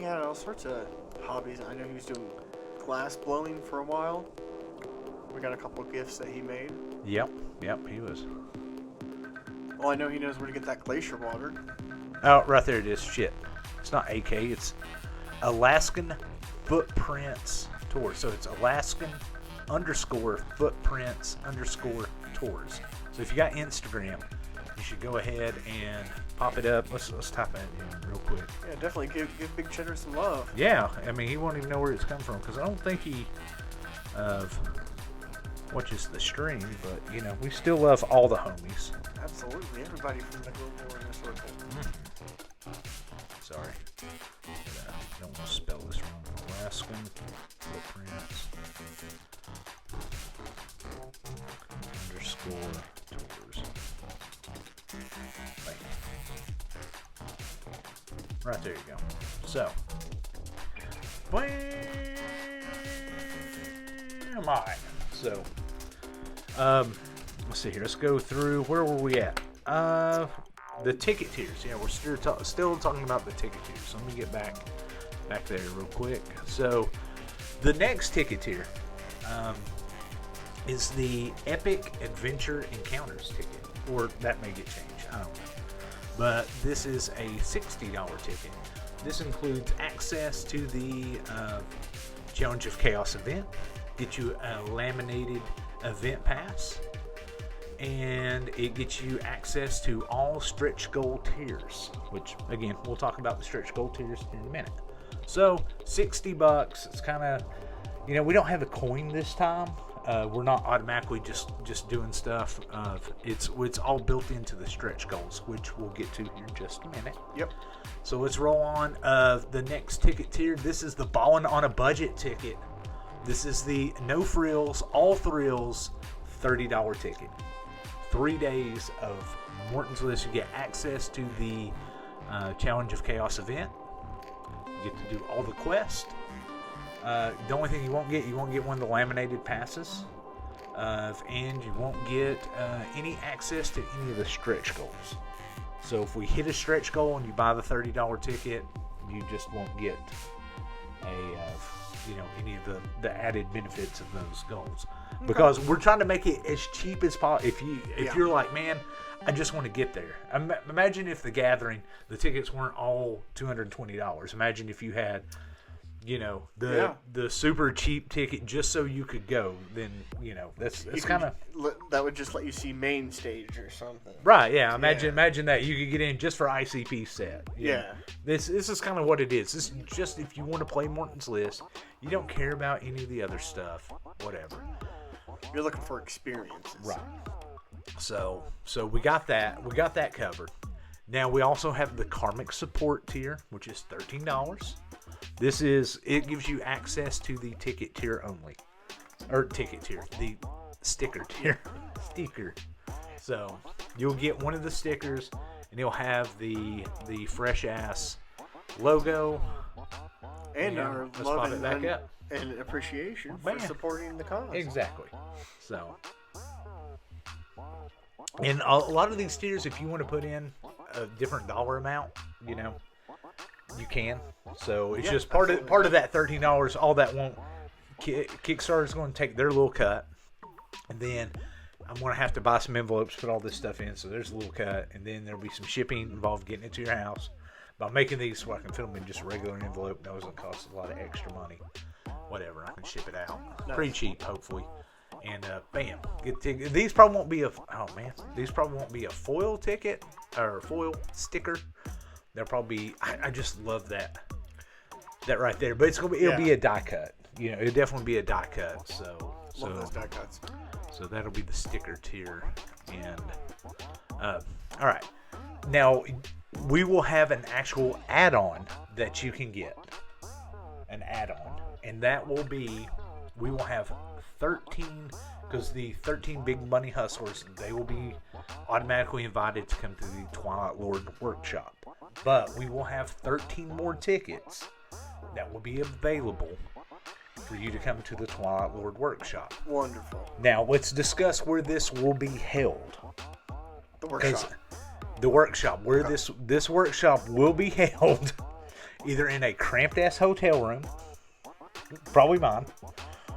had all sorts of hobbies. I know he was doing glass blowing for a while. We got a couple of gifts that he made. Yep, he was. Well, I know he knows where to get that glacier water. Oh, right there it is. Shit. It's not AK, it's Alaskan Footprints Tours. So it's Alaskan_footprints_tours. So if you got Instagram, you should go ahead and pop it up. Let's type that in real quick. Yeah, definitely give Big Cheddar some love. Yeah, I mean, he won't even know where it's come from because I don't think he watches the stream, but, you know, we still love all the homies. Absolutely. Everybody from the global inner circle. Sorry. I don't want to spell this wrong. Alaskan Footprints _tours. Right there you go. So, bam! Alright. So, let's see here. Let's go through. Where were we at? The ticket tiers. Yeah, we're still talking about the ticket tiers. So let me get back there real quick. So, the next ticket tier is the Epic Adventure Encounters ticket, or that may get changed. I don't know. But this is a $60 ticket. This includes access to the Challenge of Chaos event. Get you a laminated event pass, and it gets you access to all stretch goal tiers, which again we'll talk about the stretch goal tiers in a minute. So $60. It's kind of, you know, we don't have a coin this time. We're not automatically just doing stuff. It's all built into the stretch goals, which we'll get to here in just a minute. Yep. So let's roll on. The next ticket tier. This is the Ballin' on a Budget ticket. This is the no frills, all thrills, $30 ticket. 3 days of Morton's List. You get access to the Challenge of Chaos event. You get to do all the quests. The only thing you won't get one of the laminated passes. And you won't get any access to any of the stretch goals. So if we hit a stretch goal and you buy the $30 ticket, you just won't get any of the added benefits of those goals, because we're trying to make it as cheap as possible. If you're like, man, I just want to get there. Imagine if the Gathering, the tickets weren't all $220. Imagine if you had, the super cheap ticket just so you could go. Then that's kind of that would just let you see main stage or something. Right? Yeah. Imagine that you could get in just for ICP set. Yeah. This is kind of what it is. This is just if you want to play Morton's List, you don't care about any of the other stuff, whatever. You're looking for experiences. Right. So we got that. We got that covered. Now we also have the Karmic Support tier, which is $13. It gives you access to the ticket tier only. Or ticket tier. The sticker tier. Sticker. So you'll get one of the stickers and it'll have the fresh ass logo. And our love and appreciation for Man. supporting the cause. Exactly. So, and a lot of these tiers, if you want to put in a different dollar amount, you can. So it's just part of that $13. All that won't. Kickstarter's going to take their little cut, and then I'm going to have to buy some envelopes, put all this stuff in. So there's a little cut, and then there'll be some shipping involved getting it to your house. By making these so I can fit them in just a regular envelope, that doesn't cost a lot of extra money. Whatever, I can ship it out. Nice. Pretty cheap, hopefully. And bam, these probably won't be these probably won't be a foil ticket or foil sticker. They'll probably be. I just love that right there. But it'll be a die cut. It'll definitely be a die cut. So love those die cuts. So that'll be the sticker tier. And all right, now we will have an actual add-on that you can get. An add-on, and that will be, we will have 13, because the 13 Big Money Hustlers, they will be automatically invited to come to the Twilight Lord workshop. But we will have 13 more tickets that will be available for you to come to the Twilight Lord workshop. Wonderful. Now, let's discuss where this will be held. The workshop. The workshop, where this workshop will be held, either in a cramped ass hotel room, probably mine,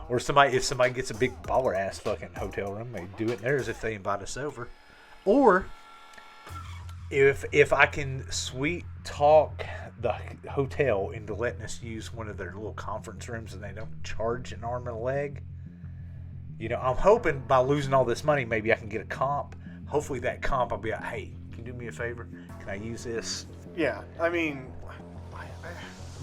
or if somebody gets a big baller ass fucking hotel room, they do it in theirs if they invite us over, or if I can sweet talk the hotel into letting us use one of their little conference rooms and they don't charge an arm and a leg. You know, I'm hoping by losing all this money, maybe I can get a comp. Hopefully that comp, I'll be like, hey, can you do me a favor? Can I use this? Yeah, I mean,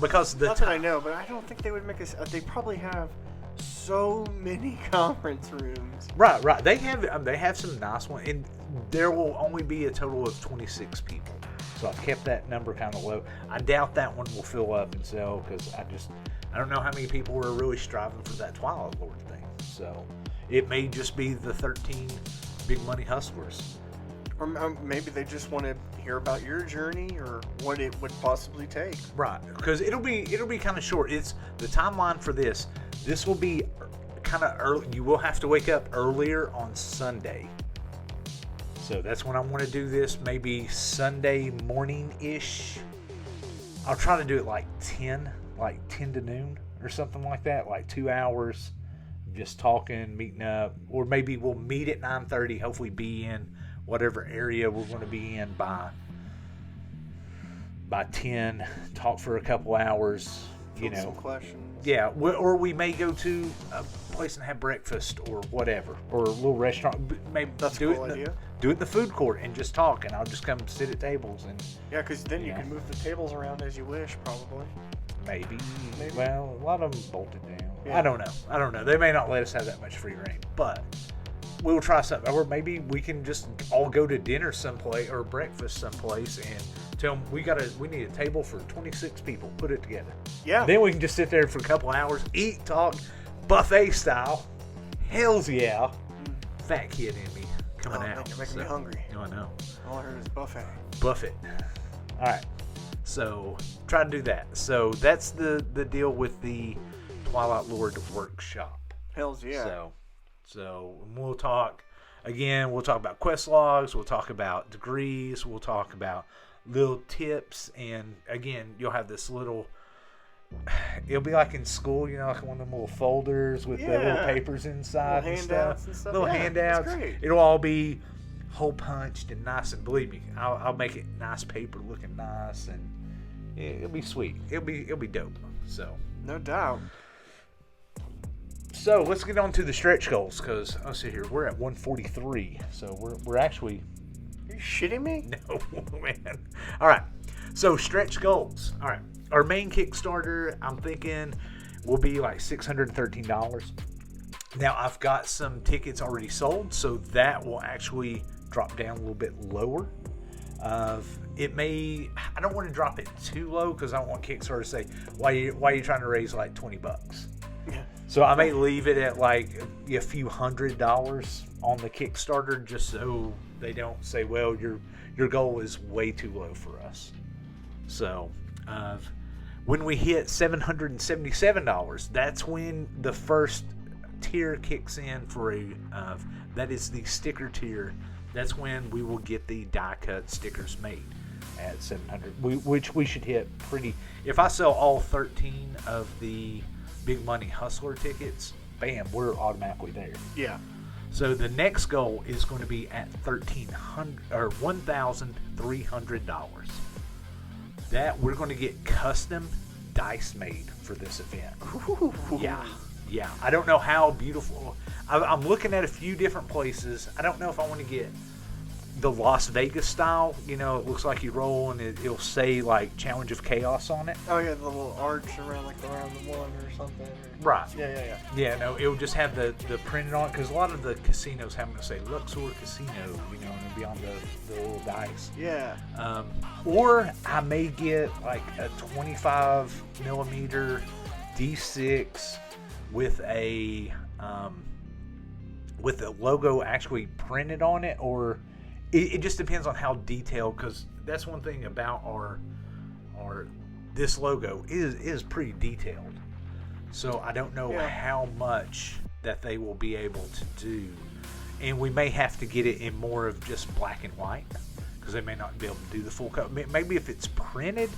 because not that I know, but I don't think they would make us. They probably have so many conference rooms. Right. They have some nice ones, and there will only be a total of 26 people. So I've kept that number kind of low. I doubt that one will fill up and sell because I don't know how many people are really striving for that Twilight Lord thing. So it may just be the 13 big money hustlers. Or maybe they just want to hear about your journey or what it would possibly take. Right, because it'll be kind of short. It's the timeline for this. This will be kind of early. You will have to wake up earlier on Sunday. So that's when I want to do this. Maybe Sunday morning-ish. I'll try to do it like 10 to noon or something like that. Like 2 hours, just talking, meeting up, or maybe we'll meet at 9:30. Hopefully, be in whatever area we're going to be in by 10, talk for a couple hours, Some questions. Yeah, or we may go to a place and have breakfast or whatever, or a little restaurant. Maybe that's a cool idea. Do it in the food court and just talk, and I'll just come sit at tables and. Yeah, because then you can move the tables around as you wish, probably. Maybe. Well, a lot of them bolted down. Yeah. I don't know. They may not let us have that much free reign, but we'll try something. Or maybe we can just all go to dinner someplace or breakfast someplace and tell them we need a table for 26 people. Put it together. Yeah. Then we can just sit there for a couple hours, eat, talk, buffet style. Hells yeah. Fat kid in me coming out. Man, you're making me hungry. I know. All I heard is buffet. Buffet. All right. So try to do that. So that's the deal with the Twilight Lord workshop. Hells yeah. So we'll talk about quest logs, we'll talk about degrees, we'll talk about little tips, and again, you'll have this little, it'll be like in school, like one of them little folders with the little papers inside and stuff. Little handouts. That's great. It'll all be hole punched and nice, and believe me, I'll make it nice paper looking nice, and it'll be sweet. It'll be dope. So no doubt. So let's get on to the stretch goals, because let's see here, we're at 143, so we're actually. Are you shitting me? No, man. All right, so stretch goals. All right, our main Kickstarter, I'm thinking, will be like $613. Now I've got some tickets already sold, so that will actually drop down a little bit lower. I don't want to drop it too low because I don't want Kickstarter to say, why are you trying to raise like $20? Yeah. So I may leave it at like a few $100s on the Kickstarter, just so they don't say, well, your goal is way too low for us. So when we hit $777, that's when the first tier kicks in for that is the sticker tier. That's when we will get the die cut stickers made at 700, which we should hit pretty. If I sell all 13 of the Big Money Hustler tickets, bam, we're automatically there. Yeah. So the next goal is going to be at $1,300. That we're going to get custom dice made for this event. Ooh. Yeah. I don't know how beautiful. I'm looking at a few different places. I don't know if I want to get the Las Vegas style. It looks like you roll and it'll say like Challenge of Chaos on it. Oh yeah, the little arch around the one or something. Right. Yeah. Yeah, no, it'll just have the printed on it, because a lot of the casinos have to say Luxor Casino, and it'll be on the little dice. Yeah. Or I may get like a 25 millimeter D6 with a logo actually printed on it, or it just depends on how detailed, because that's one thing about our this logo is pretty detailed. So I don't know Yeah. how much that they will be able to do. And we may have to get it in more of just black and white, because they may not be able to do the full color. Maybe if it's printed.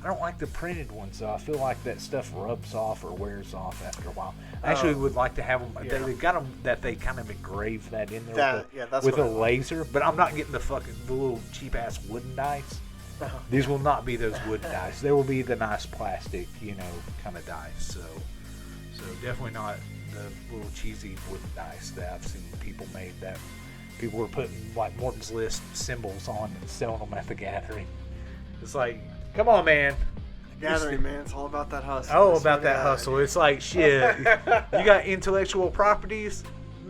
I don't like the printed ones, though. I feel like that stuff rubs off or wears off after a while. I actually would like to have them. Yeah. They got them that they kind of engrave that in there That's with what a I like. laser. But I'm not getting the little cheap ass wooden dice. These will not be those wooden dice. They will be the nice plastic, kind of dice. So definitely not the little cheesy wooden dice that I've seen people made that people were putting like Morton's List symbols on and selling them at the gathering. It's like, come on, man. Gathering, man. It's all about that hustle. Oh, That's about what that I- hustle. It's like, shit. You got intellectual properties?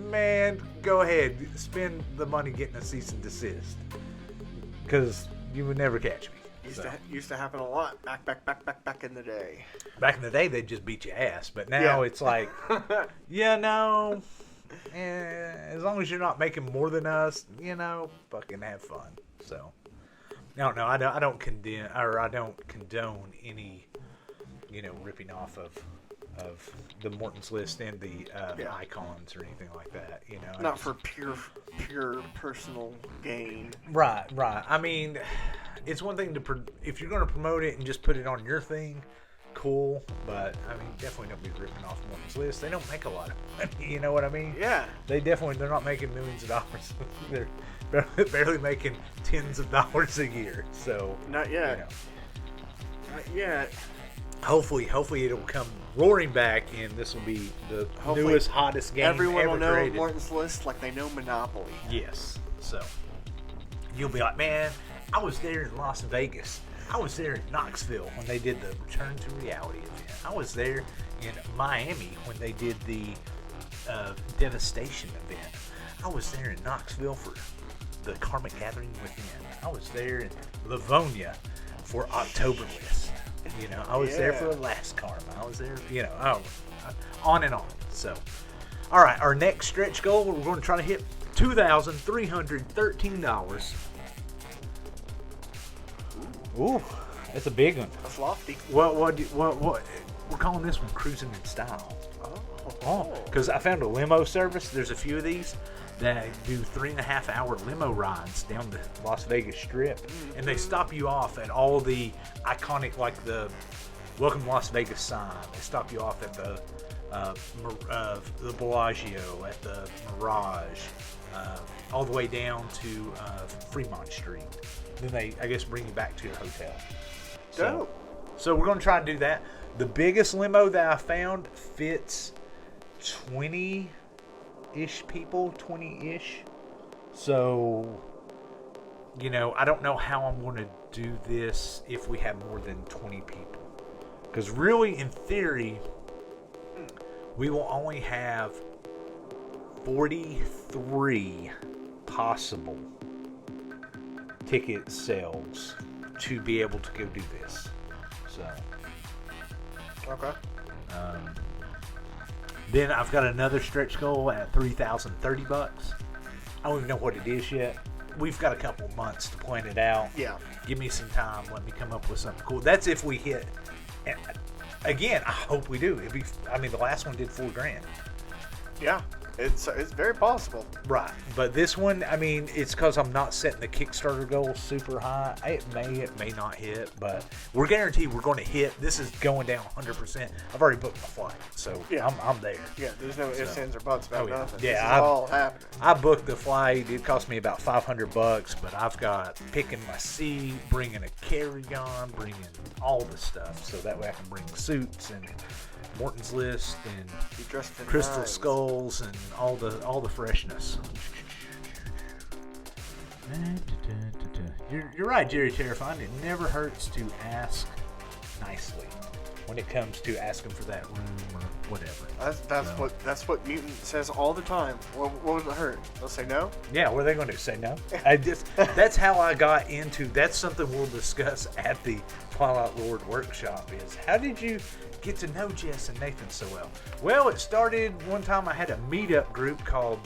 Man, go ahead. Spend the money getting a cease and desist. Because you would never catch me. Used to happen a lot back in the day. Back in the day, they'd just beat your ass. But now it's like, as long as you're not making more than us, fucking have fun. So, no, I don't condone any, ripping off of the Morton's List and the icons or anything like that. Not for pure personal gain. Right. I mean, it's one thing if you're going to promote it and just put it on your thing, cool. But I mean, definitely don't be ripping off Morton's List. They don't make a lot of money. You know what I mean? Yeah. They're not making millions of dollars. They're barely making tens of dollars a year. So Not yet. Not yet. Hopefully it'll come roaring back, and this will be the Hopefully newest, hottest game Everyone ever will know created. Morton's List like they know Monopoly. Yes. So you'll be like, man, I was there in Las Vegas. I was there in Knoxville when they did the Return to Reality event. I was there in Miami when they did the Devastation event. I was there in Knoxville for the Karmic Gathering Within. I was there in Livonia for Oktoberfest. I was there for the last Karma. I was there, on and on. So, all right, our next stretch goal, we're going to try to hit $2,313. Ooh, that's a big one. That's lofty. What? We're calling this one Cruising in Style. Oh, because I found a limo service. There's a few of these that do 3.5-hour limo rides down the Las Vegas Strip, and they stop you off at all the iconic, like the Welcome to Las Vegas sign. They stop you off at the Bellagio, at the Mirage, all the way down to Fremont Street. Then they, I guess, bring you back to your hotel. So we're going to try to do that. The biggest limo that I found fits 20-ish people, 20-ish. So, I don't know how I'm going to do this if we have more than 20 people. Because really, in theory, we will only have 43 possible ticket sales to be able to go do this. So, Okay. Then I've got another stretch goal at $3,030. I don't even know what it is yet. We've got a couple months to plan it out. Yeah. Give me some time. Let me come up with something cool. That's if we hit. Again, I hope we do. The last one did $4,000. Yeah. It's very possible. Right. But this one, it's because I'm not setting the Kickstarter goal super high. It may not hit, but we're guaranteed we're going to hit. This is going down 100%. I've already booked my flight, so Yeah. I'm there. Yeah, there's no ifs, ands, or buts about nothing. Yeah, This is all happening. I booked the flight. It cost me about $500, but I've got picking my seat, bringing a carry-on, bringing all the stuff, so that way I can bring suits and Morton's List and Be dressed in crystal knives. skulls and all the freshness. You're right, Jerry Terrifying. It never hurts to ask nicely when it comes to asking for that room or whatever. That's what Mutant says all the time. What would it hurt? They'll say no. Yeah, what are they going to say? No. That's how I got into. That's something we'll discuss at the Twilight Lord workshop. Is how did you get to know Jess and Nathan so well? Well, it started one time. I had a meetup group called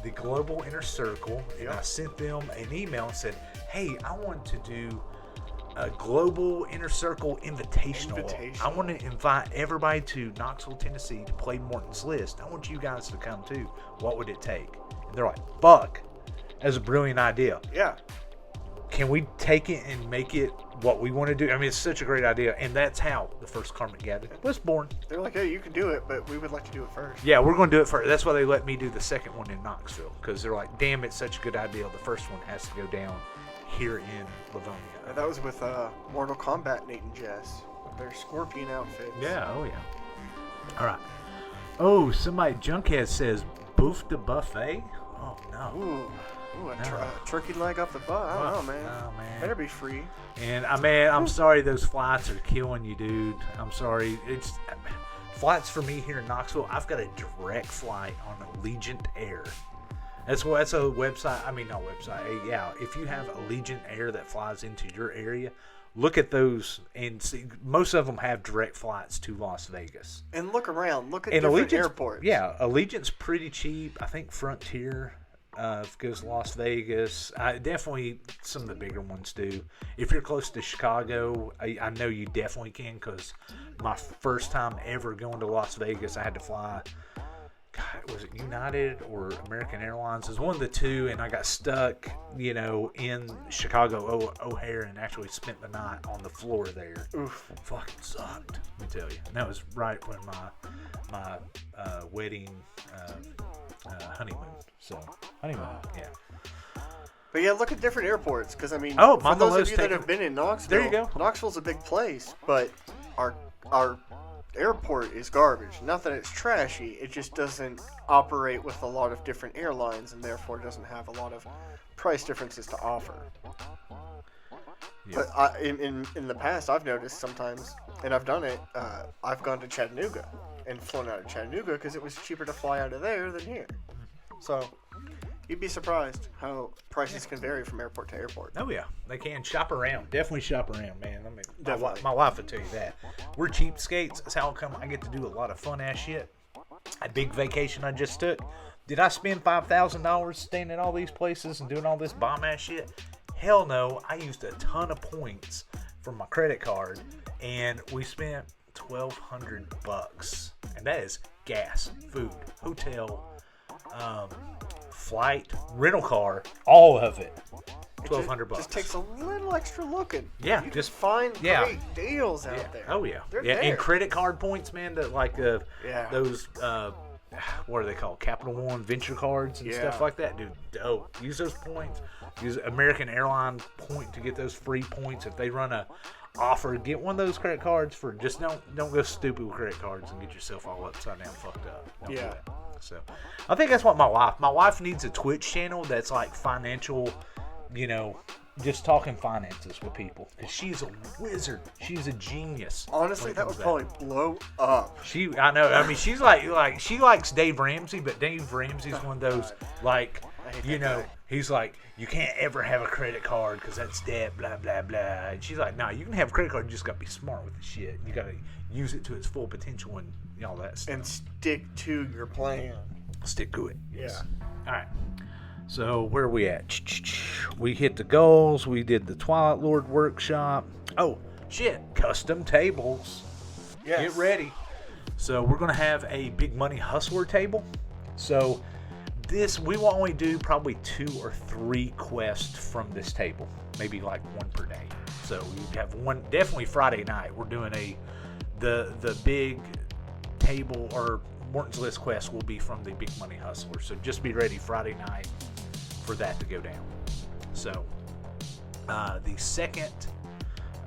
the Global Inner Circle, and I sent them an email and said, "Hey, I want to do a global Inner Circle Invitational. I want to invite everybody to Knoxville, Tennessee to play Morton's List. I want you guys to come too. What would it take? And they're like, fuck, that's a brilliant idea. Yeah. Can we take it and make it what we want to do? I mean, it's such a great idea. And that's how the first Karmic Gathering was born. They're like, hey, you can do it, but we would like to do it first. Yeah, we're going to do it first. That's why they let me do the second one in Knoxville. Because they're like, damn, it's such a good idea. The first one has to go down here in Livonia. And that was with Mortal Kombat Nate and Jess. Their Scorpion outfits. Yeah, oh yeah. All right. Oh, somebody, Junkhead says, Bouffe de Buffet? Oh, no. Ooh, a turkey leg off the butt. I don't know, man. Oh, man. Better be free. And, I'm sorry those flights are killing you, dude. I'm sorry. It's flights for me here in Knoxville. I've got a direct flight on Allegiant Air. That's a website. I mean, not website. Yeah, if you have Allegiant Air that flies into your area, look at those and see. Most of them have direct flights to Las Vegas. And look around. Look at different airports. Yeah, Allegiant's pretty cheap. I think Frontier goes to Las Vegas. Definitely some of the bigger ones do. If you're close to Chicago, I know you definitely can, because my first time ever going to Las Vegas, I had to fly. God, was it United or American Airlines? It was one of the two, and I got stuck, in Chicago O'Hare and actually spent the night on the floor there. Oof. Fucking sucked, let me tell you. And that was right when my wedding honeymoon. So, honeymoon, yeah. But yeah, look at different airports, because for Mama those of Lo's you that have been in Knoxville, there you go. Knoxville's a big place, but our airport is garbage. Not that it's trashy, it just doesn't operate with a lot of different airlines, and therefore doesn't have a lot of price differences to offer. Yeah. But in the past, I've noticed sometimes, and I've done it, I've gone to Chattanooga and flown out of Chattanooga because it was cheaper to fly out of there than here. So you'd be surprised how prices can vary from airport to airport. Oh yeah, they can. Shop around. Definitely shop around, man. Definitely. My wife will tell you that. We're cheapskates. That's how come I get to do a lot of fun ass shit. A big vacation I just took. Did I spend $5,000 staying at all these places and doing all this bomb ass shit? Hell no. I used a ton of points from my credit card, and we spent $1,200, and that is gas, food, hotel, flight, rental car, all of it. $1,200. Just takes a little extra looking. Yeah, you just find great deals out there. Oh yeah, They're yeah. there. And credit card points, man. That those what are they called? Capital One Venture cards and stuff like that, dude. Dope. Use those points. Use American Airlines point to get those free points. If they run a offer, get one of those credit cards for. Just don't go stupid with credit cards and get yourself all upside down fucked up. Don't do that. So I think that's what my wife needs a Twitch channel that's like financial, just talking finances with people, because she's a wizard. She's a genius. Honestly, that would probably blow up. I know. I mean, she's like she likes Dave Ramsey, but Dave Ramsey's one of those he's like, you can't ever have a credit card because that's debt, blah blah blah. And she's like, no, you can have a credit card. You just gotta be smart with the shit. You gotta use it to its full potential and all that stuff. And stick to your plan. Stick to it. Yes. All right. So where are we at? We hit the goals. We did the Twilight Lord workshop. Oh, shit. Custom tables. Yes. Get ready. So we're going to have a Big Money Hustler table. So we will only do probably 2 or 3 quests from this table. Maybe like 1 per day. So we have one, definitely Friday night. We're doing the big table, or Morton's List quest will be from the Big Money Hustler. So just be ready Friday night for that to go down. So the second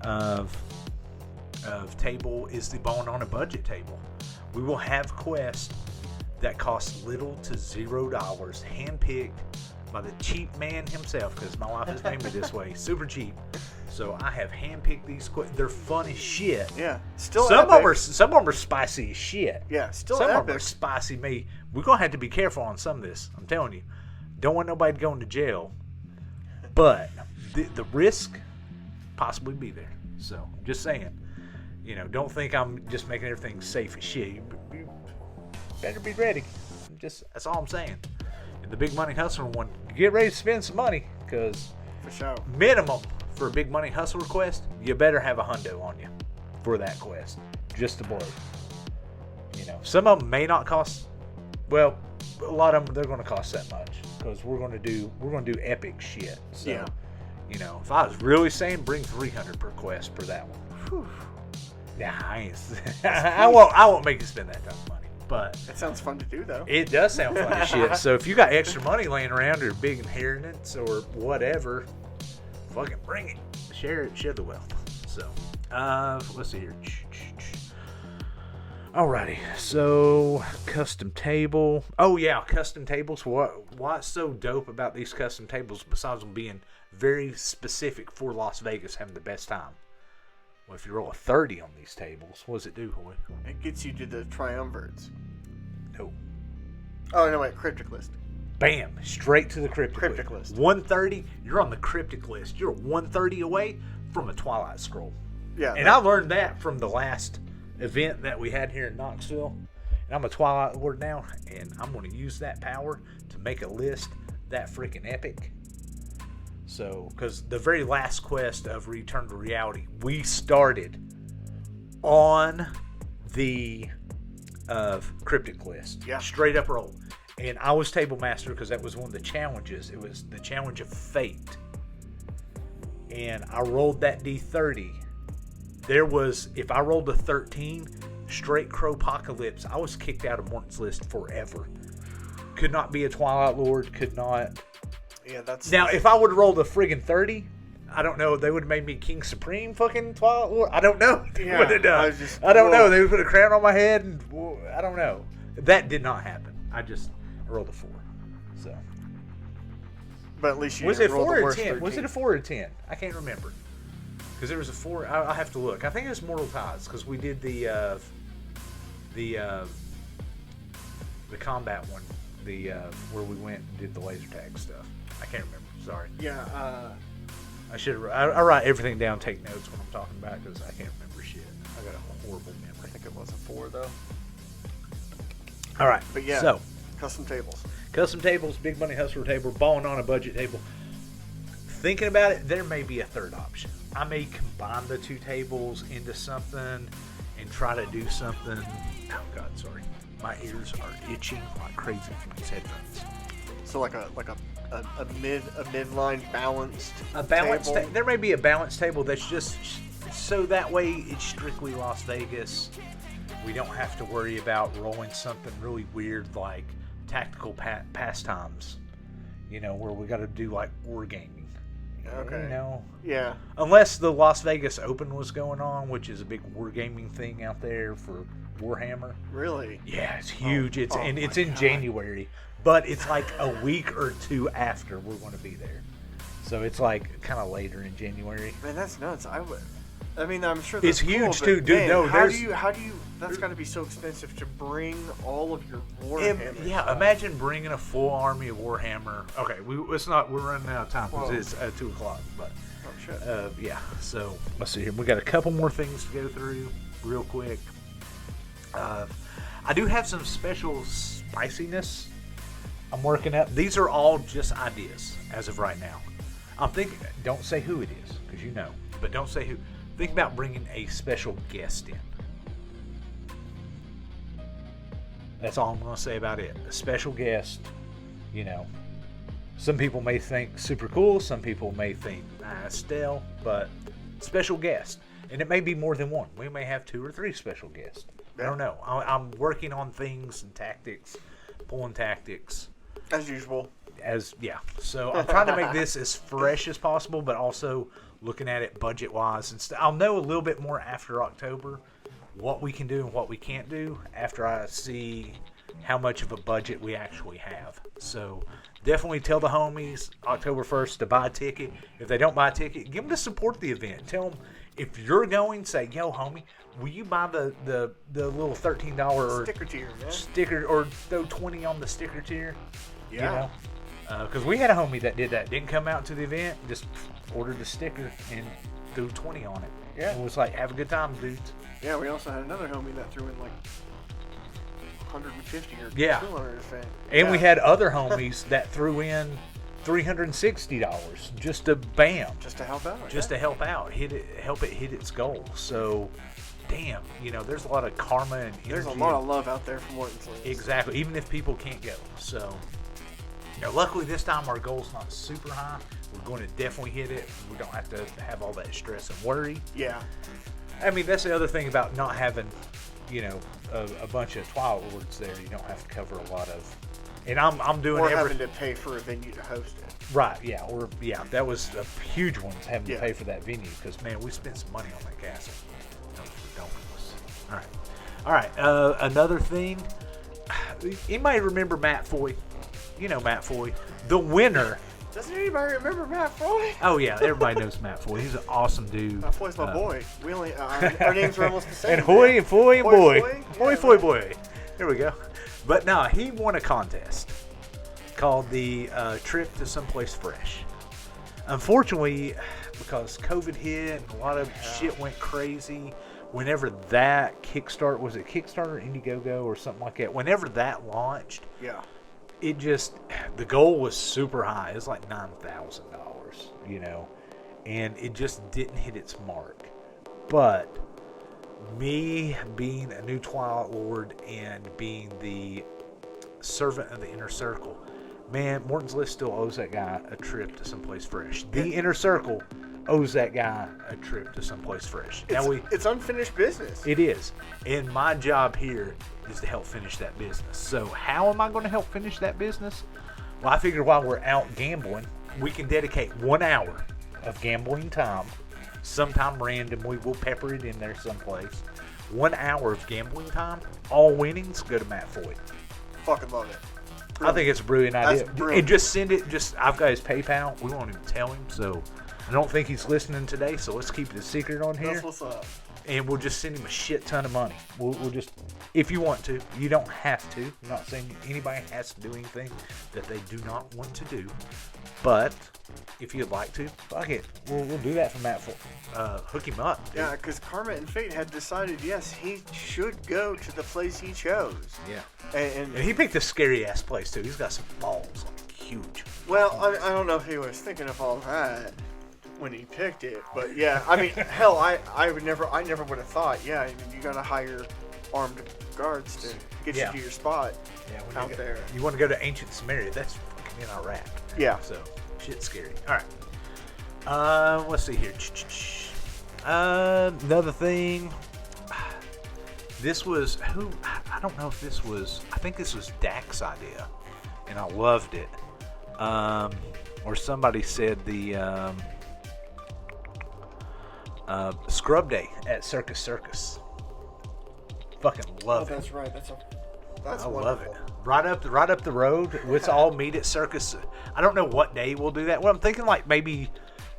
of table is the Bone on a Budget table. We will have quests that cost little to $0, handpicked by the cheap man himself, because my wife has named me this way, super cheap. So I have handpicked these quests. They're fun as shit. Yeah, still some epic. Of them are spicy as shit. Yeah, still some epic. of them are spicy. We're gonna have to be careful on some of this. I'm telling you, don't want nobody going to jail, but the risk possibly be there. So I'm just saying, don't think I'm just making everything safe as shit. You better be ready. That's all I'm saying. And the Big Money Hustler one, get ready to spend some money, because for sure, minimum for a big money hustler quest, you better have a hundo on you for that quest, just to blow. You know, some of them may not cost. Well, a lot of them they're going to cost that much because we're going to do epic shit. So, Yeah. you know, if I was really saying, bring 300 per quest for that one. Whew. Nah, I ain't. I won't make you spend that type of money. But It sounds fun to do, though. it does sound fun as shit. So if you got extra money laying around or big inheritance or whatever, fucking bring it. Share the wealth. So, let's see here. Alrighty. So, custom table. Oh yeah, custom tables. What's so dope about these custom tables besides them being very specific for Las Vegas, having the best time? Well, if you roll a 30 on these tables, what does it do, Hoy? It gets you to the triumvirates. No. Oh, no, wait. Cryptic list. Bam! Straight to the cryptic list. 130, you're on the cryptic list. You're 130 away from a Twilight Scroll. Yeah. And I learned that from the last event that we had here in Knoxville. And I'm a Twilight Lord now, and I'm going to use that power to make a list that freaking epic. So, because the very last quest of Return to Reality, we started on the cryptic list. Yeah. Straight up roll. And I was table master because that was one of the challenges. It was the challenge of fate. And I rolled that D30. There was, if I rolled a 13, straight Cropocalypse, I was kicked out of Morton's list forever. Could not be a Twilight Lord, could not. Yeah, that's... Now, if I would have rolled a friggin' 30, I don't know, they would have made me King Supreme fucking Twilight Lord. I don't know. Yeah, What it done. I don't know. They would put a crown on my head, and I don't know. That did not happen. I rolled a 4. So. But at least you Was didn't it roll 4 the or worst 10? 13. Was it a 4 or 10? I can't remember. Because there was a 4. I'll have to look. I think it was Mortal Ties because we did the combat one, where we went and did the laser tag stuff. I can't remember. Sorry. Yeah, I should. I write everything down, take notes when I'm talking about it because I can't remember shit. I got a horrible I memory. think it was a 4, though. All right. But yeah, So, custom tables. custom tables, big money hustler table, balling on a budget table. Thinking about it, there may be a third option. I may combine the two tables into something and try to do something. Oh God, sorry. My ears are itching like crazy from these headphones. So like a midline balanced. A balanced table. there may be a balanced table that's just so that way it's strictly Las Vegas. We don't have to worry about rolling something really weird like tactical pastimes. You know, where we got to do like wargaming. Okay. You know, Yeah. unless the Las Vegas Open was going on, which is a big wargaming thing out there for Warhammer. Really? Yeah, it's huge. It's my in God. January, but it's like a week or two after we're going to be there. So it's like kind of later in January. Man, that's nuts. I mean, I'm sure It's that's cool, huge but too, dude. man, No, how there's do you? That's got to be so expensive to bring all of your Warhammer. yeah. stuff. Imagine bringing a full army of Warhammer. Okay, it's not. We're running out of time because Whoa. it's 2:00. But Oh shit. yeah. So let's see here. We got a couple more things to go through real quick. I do have some special spiciness I'm working up. These are all just ideas as of right now. I'm thinking. Don't say who it is because you know. But don't say who. Think about bringing a special guest in. That's all I'm going to say about it. A special guest, you know. Some people may think super cool. Some people may think stale. But special guest. And it may be more than one. We may have 2 or 3 special guests. I don't know. I'm working on things and tactics. Pulling tactics. As usual. So I'm trying to make this as fresh as possible, but also looking at it budget-wise. And I'll know a little bit more after October what we can do and what we can't do after I see how much of a budget we actually have. So definitely tell the homies October 1st to buy a ticket. If they don't buy a ticket, give them to support the event. Tell them if you're going, say, yo, homie, will you buy the little $13 or Sticker tier, man. sticker or throw 20 on the sticker tier? Yeah. You know? Because we had a homie that did that. Didn't come out to the event, just ordered the sticker and threw 20 on it. Yeah. And was like, have a good time, dudes. Yeah, we also had another homie that threw in like 150 or Yeah. 200 or something. And we had other homies that threw in $360 just to bam. Just to help out. Just to help out. Help it hit its goal. So, damn, there's a lot of karma and energy. There's a lot of love out there for Morton's List. Exactly. Even if people can't go. So, luckily this time our goal's not super high. We're going to definitely hit it. We don't have to have all that stress and worry. Yeah. I mean, that's the other thing about not having, a bunch of Twilight Lords there. You don't have to cover a lot of, and I'm doing having to pay for a venue to host it. Right, yeah, that was a huge one, having to pay for that venue, because, man, we spent some money on that castle. That was ridiculous. All right, another thing, anybody remember Matt Foy? You know Matt Foy, the winner. Doesn't anybody remember Matt Foy? Oh, yeah, everybody knows Matt Foy. He's an awesome dude. Matt Foy's my boy. We only, our names are almost the same. And Hoy and Foy and boy. Foy, Foy. There we go. But, no, he won a contest called the Trip to Someplace Fresh. Unfortunately, because COVID hit and a lot of shit went crazy, whenever that Kickstarter, was it Kickstarter, Indiegogo, or something like that, whenever that launched, it just, the goal was super high. It was like $9,000, and it just didn't hit its mark. But me being a new Twilight Lord and being the servant of the Inner Circle, man, Morton's List still owes that guy a trip to someplace fresh. The Inner Circle owes that guy a trip to someplace fresh. It's unfinished business. It is. And my job here is to help finish that business. So how am I going to help finish that business? Well, I figure while we're out gambling, we can dedicate 1 hour of gambling time. Sometime randomly, we'll pepper it in there someplace. 1 hour of gambling time. All winnings go to Matt Foy. Fucking love it. Brilliant. I think it's a brilliant idea. Brilliant. And just send it. I've got his PayPal. We won't even tell him. So I don't think he's listening today. So let's keep it a secret on here. That's what's up. And we'll just send him a shit ton of money. We'll just, if you want to. You don't have to. I'm not saying anybody has to do anything that they do not want to do. But if you'd like to, fuck it. We'll do that for Matt Foy. Hook him up. Dude. Yeah, because Karma and Fate had decided, yes, he should go to the place he chose. Yeah. And he picked a scary ass place too. He's got some balls, like huge. Well, I don't know if he was thinking of all that when he picked it, but yeah, I mean, hell, I never would have thought. Yeah, you gotta hire armed guards to get you to your spot out there. You want to go to ancient Samaria? That's fucking in Iraq. Yeah. So shit's scary. All right. Let's see here. Another thing. This was I don't know if this was. I think this was Dak's idea, and I loved it. Or somebody said the Scrub Day at Circus Circus. Fucking love it. That's right. That's I wonderful. love it. Right up the road. Let's all meet at Circus. I don't know what day we'll do that. Well, I'm thinking like maybe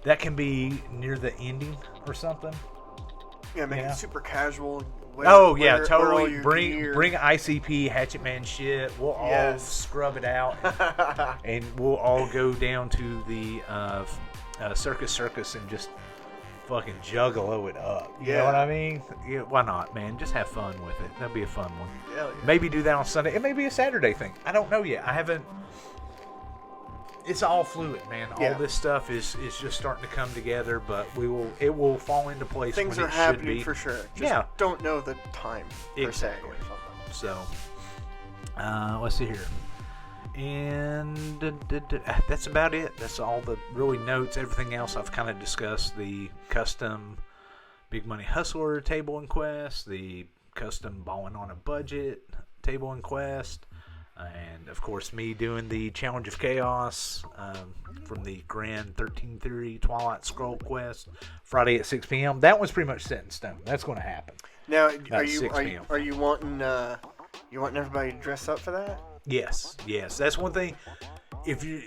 that can be near the ending or something. Yeah, make it super casual. Totally. Bring ICP Hatchet Man shit. We'll all scrub it out, and we'll all go down to the Circus and just fucking juggalo it up. You know what I mean? Yeah, why not, man? Just have fun with it. That'd be a fun one. Hell yeah. Maybe do that on Sunday. It may be a Saturday thing. I don't know yet. I haven't. It's all fluid, man. All this stuff is just starting to come together, but it will fall into place. Things when are it happening should be. for sure. Just don't know the time per se. So, let's see here. And that's about it. That's all the really notes. Everything else I've kind of discussed. The custom Big Money Hustler table and quest. The custom Balling on a Budget table and quest. And, of course, me doing the Challenge of Chaos from the Grand 13 Theory Twilight Scroll quest Friday at 6 p.m. That one's pretty much set in stone. That's going to happen. Now, are you wanting everybody to dress up for that? Yes. That's one thing. If you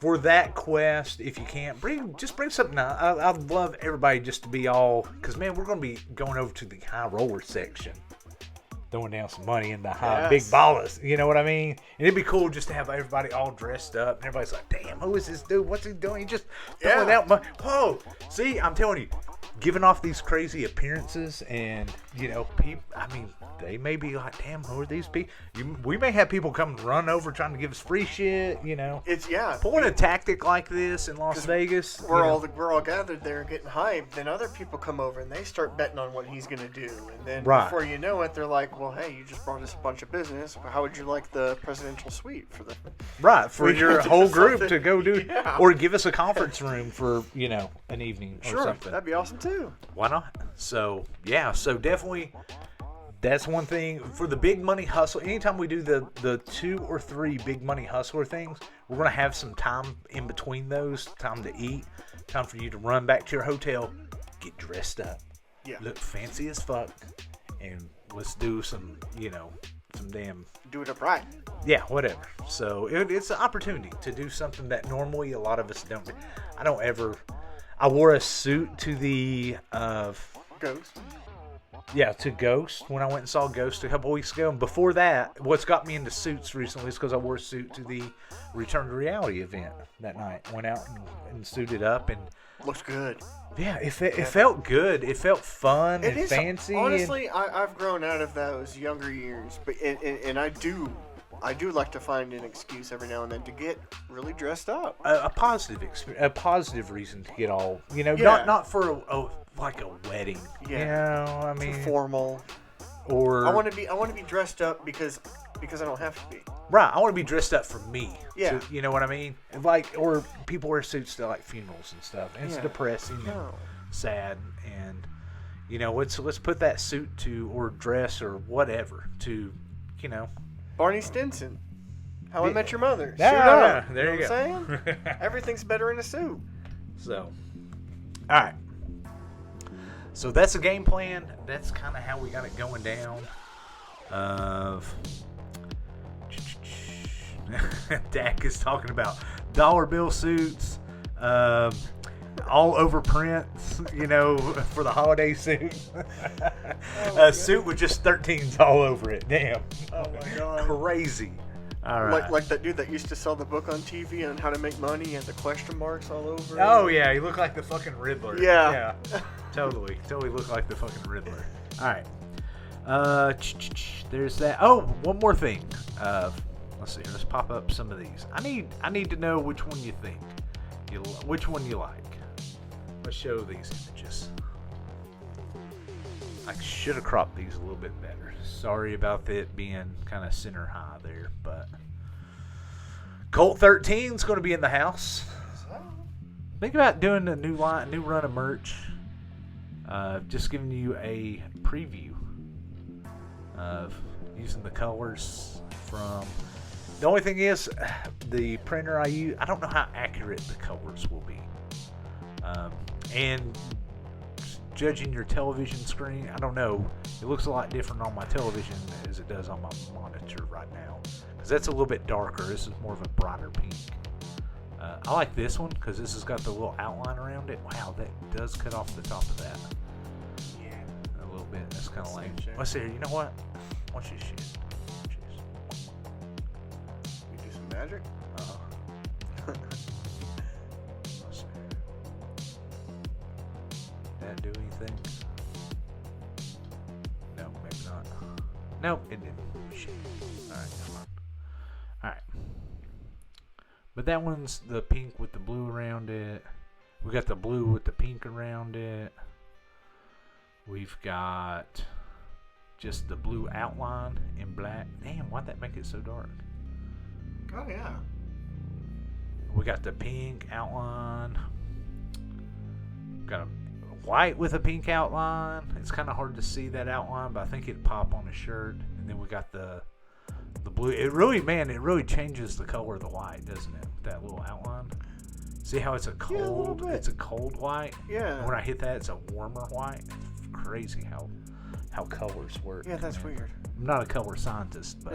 for that quest, if you can't bring something. I'd love everybody just to be all, because man, we're going to be going over to the high roller section, throwing down some money in the high big ballers. You know what I mean? And it'd be cool just to have everybody all dressed up, and everybody's like, "Damn, who is this dude? What's he doing? He just throwing out money." Whoa! See, I'm telling you, giving off these crazy appearances, and people. I mean, they may be like, "Damn, who are these people?" We may have people come run over trying to give us free shit. It's pulling a tactic like this in Las Vegas. We're all gathered there getting hyped. Then other people come over and they start betting on what he's gonna do, and then before you know it, they're like, "Well, hey, you just brought us a bunch of business. How would you like the presidential suite for the for your whole group to go do, or give us a conference room for an evening or something? That'd be awesome too. Why not? So definitely, that's one thing for the big money hustle. Anytime we do the 2 or 3 big money hustler things, we're gonna have some time in between those, time to eat, time for you to run back to your hotel, get dressed up, look fancy as fuck, and let's do some some damn do it upright. Yeah, whatever. So it's an opportunity to do something that normally a lot of us don't do. I wore a suit to the Ghost. Yeah, to Ghost when I went and saw Ghost a couple weeks ago. And before that, what's got me into suits recently is because I wore a suit to the Return to Reality event that night. Went out and suited up and looks good. Yeah, it felt good. It felt fun and fancy. Honestly, I've grown out of those younger years, but and I do like to find an excuse every now and then to get really dressed up. A positive reason to get all, not for a wedding. Yeah. Too formal. Or I want to be dressed up because I don't have to be. Right, I want to be dressed up for me. Yeah. So, you know what I mean? Or people wear suits to funerals and stuff. And it's depressing and sad. And let's put that suit to, or dress or whatever to, Barney Stinson, How I Met Your Mother. Suit up. Yeah, there you go. What I'm saying? Everything's better in a suit. So, all right. So that's the game plan. That's kind of how we got it going down. Dak is talking about dollar bill suits, all over prints, for the holiday suit. A suit with just 13s all over it. Damn. Oh my god. Crazy. All right. Like that dude that used to sell the book on TV on how to make money. He had the question marks all over it. Oh yeah, he looked like the fucking Riddler. Yeah. Totally looked like the fucking Riddler. All right. There's that. Oh, one more thing. Let's see. Let's pop up some of these. I need to know which one you think. Which one you like. Let's show these images. I should have cropped these a little bit better. Sorry about it being kind of center high there, but Colt 13 is going to be in the house. Think about doing a new run of merch. Just giving you a preview of using the colors from. The only thing is, the printer I use, I don't know how accurate the colors will be. And judging your television screen, I don't know. It looks a lot different on my television as it does on my monitor right now. Because that's a little bit darker. This is more of a brighter pink. I like this one because this has got the little outline around it. Wow, that does cut off the top of that. Yeah, a little bit. That's kind of lame. Let's see here. You know what? Watch this shit. We do some magic? Let's see. Did that do anything? No, maybe not. Nope, it didn't. Shit. Alright, come on. Alright. But that one's the pink with the blue around it. We got the blue with the pink around it. We've got just the blue outline in black. Damn, why'd that make it so dark? Oh, yeah. We got the pink outline. Got a white with a pink outline. It's kind of hard to see that outline, but I think it'd pop on a shirt. And then we got the blue. It really changes the color of the white, doesn't it? That little outline. See how it's a cold white? Yeah. And when I hit that, it's a warmer white. It's crazy how colors work. Yeah, that's weird. I'm not a color scientist, but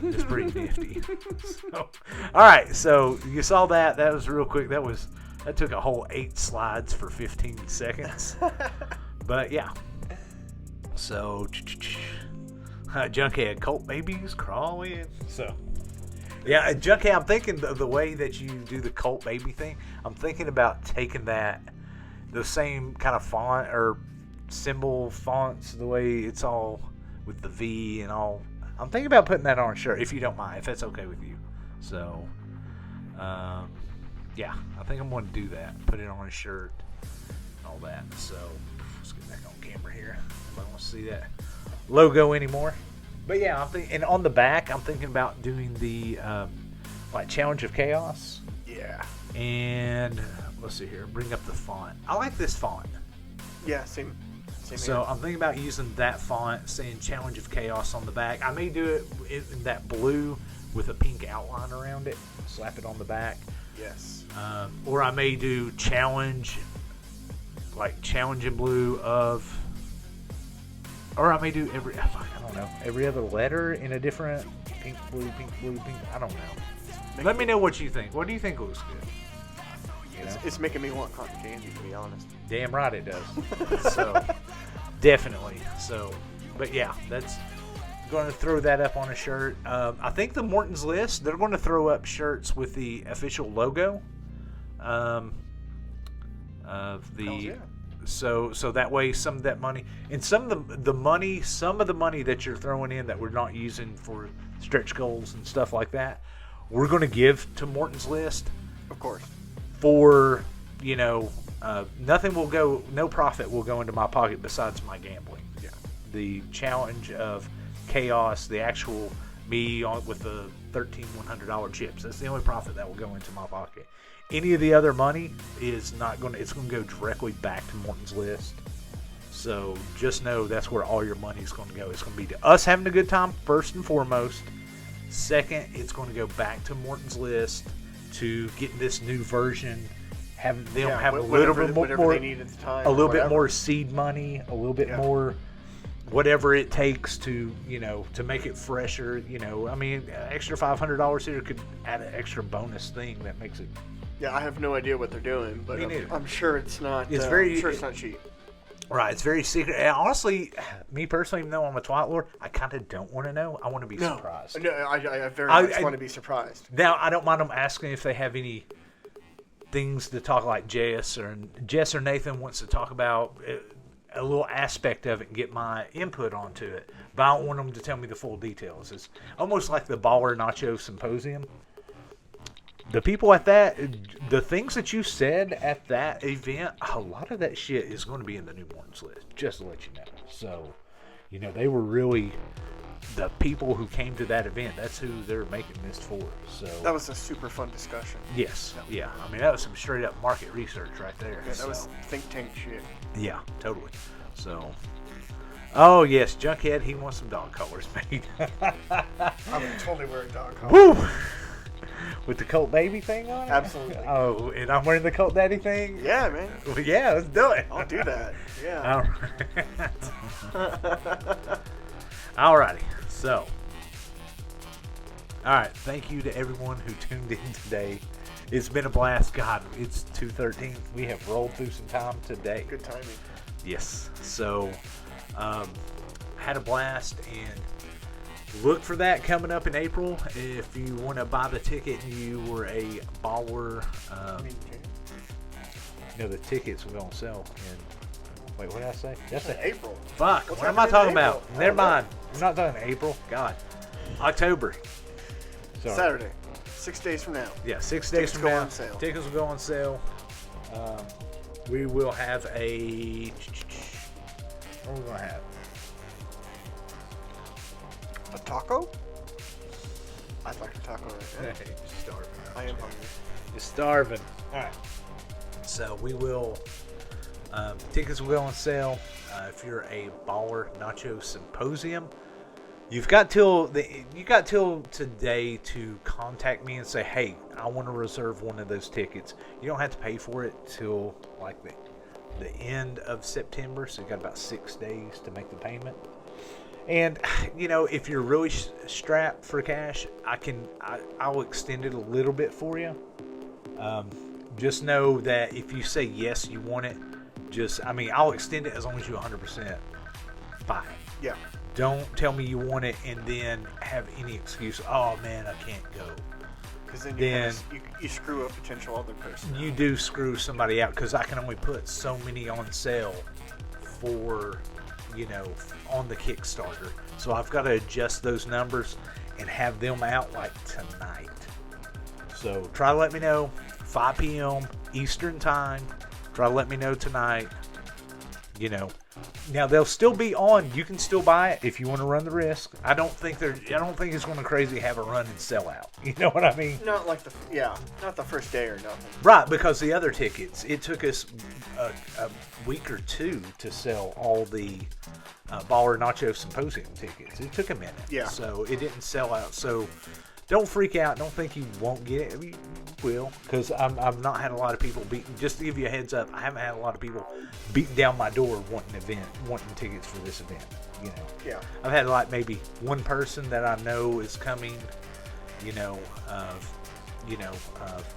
it's pretty nifty. So, all right, so you saw that. That was real quick. That took a whole 8 slides for 15 seconds. But yeah. So, Junkhead, Colt babies crawling. So, yeah, Junkhead, I'm thinking the way that you do the Colt baby thing, I'm thinking about taking that the same kind of font or symbol fonts, the way it's all with the V and all. I'm thinking about putting that on a shirt, if you don't mind, if that's okay with you. So, yeah, I think I'm going to do that. Put it on a shirt and all that. So, let's get back on camera here. I don't want to see that logo anymore. But yeah, and on the back, I'm thinking about doing the like Challenge of Chaos. Yeah. And let's see here. Bring up the font. I like this font. Yeah, same So here. I'm thinking about using that font, saying Challenge of Chaos on the back. I may do it in that blue with a pink outline around it. Slap it on the back. Yes. Or I may do Challenge, like Challenge in blue of, or I may do every other letter in a different pink, blue, pink, blue, pink. I don't know. Let me know what you think. What do you think looks good? You know? It's making me want cotton candy, to be honest. Damn right it does. So, definitely. So, but yeah, that's going to throw that up on a shirt. I think the Morton's List, they're going to throw up shirts with the official logo of the. Hells yeah. So that way, some of that money and some of the money that you're throwing in that we're not using for stretch goals and stuff like that, we're going to give to Morton's List. Of course. For, nothing will go, no profit will go into my pocket besides my gambling. Yeah. The Challenge of Chaos, the actual me with the $1,100 chips. That's the only profit that will go into my pocket. Any of the other money is not going to, it's going to go directly back to Morton's List. So just know that's where all your money is going to go. It's going to be to us having a good time, first and foremost. Second, it's going to go back to Morton's List to get this new version. Have them have a little bit more, they need at the time, a little bit more seed money, a little bit more, whatever it takes to to make it fresher. I mean, extra $500 here could add an extra bonus thing that makes it. Yeah, I have no idea what they're doing, but I'm sure it's not. It's it's not cheap. Right, it's very secret. And honestly, me personally, even though I'm a twat lord, I kind of don't want to know. I want to be surprised. No, I very much want to be surprised. Now, I don't mind them asking if they have any things to talk, like Jess or Nathan wants to talk about a little aspect of it and get my input onto it. But I don't want them to tell me the full details. It's almost like the Baller Nacho Symposium. The people at that, the things that you said at that event, a lot of that shit is going to be in the new Morton's List, just to let you know. So, they were really the people who came to that event. That's who they're making this for. So that was a super fun discussion. Yes, yeah. I mean, that was some straight up market research right there. Yeah, that was think tank shit. Yeah, totally. So, oh yes, Junkhead, he wants some dog collars made. I would totally wear a dog collar. Woo! With the Colt Baby thing on it? Absolutely. Oh, and I'm wearing the Colt Daddy thing? Yeah, man. Well, yeah, let's do it. I'll do that. Yeah. Alrighty. So, alright. Thank you to everyone who tuned in today. It's been a blast. God, it's 2:13. We have rolled through some time today. Good timing. Yes. So, had a blast, and look for that coming up in April. If you want to buy the ticket and you were a baller, the tickets will go on sale in, wait, what did I say? That's in April. Fuck, what am I talking about? Never mind. I'm not talking April. God. October. Sorry. Saturday. 6 days from now. Yeah, 6 days from now. Sale. Tickets will go on sale. We will have a... What are we going to have? A taco? I'd like a taco right now. Hey, you're starving. I am hungry. You're starving. All right. So we will. Tickets will go on sale. If you're a Baller Nacho Symposium, you got till today to contact me and say, hey, I want to reserve one of those tickets. You don't have to pay for it till like the end of September, so you got about 6 days to make the payment. And if you're really strapped for cash, I'll extend it a little bit for you. Just know that if you say yes, you want it. I'll extend it as long as you 100% buy it. Yeah. Don't tell me you want it and then have any excuse. Oh man, I can't go. Because then, then you screw a potential other person. you do screw somebody out, because I can only put so many on sale for, on the Kickstarter. So I've got to adjust those numbers and have them out like tonight. So try to let me know, 5 p.m. Eastern time. Try to let me know tonight. Now they'll still be on. You can still buy it if you want to run the risk. I don't think it's going to crazy have a run and sell out. You know what I mean? Not like not the first day or nothing. Right, because the other tickets, it took us a week or two to sell all the Baller Nacho Symposium tickets. It took a minute. Yeah. So it didn't sell out. So don't freak out. Don't think you won't get it. You will, because I've not had a lot of people beating. Just to give you a heads up, I haven't had a lot of people beating down my door wanting tickets for this event. Yeah. I've had like maybe one person that I know is coming.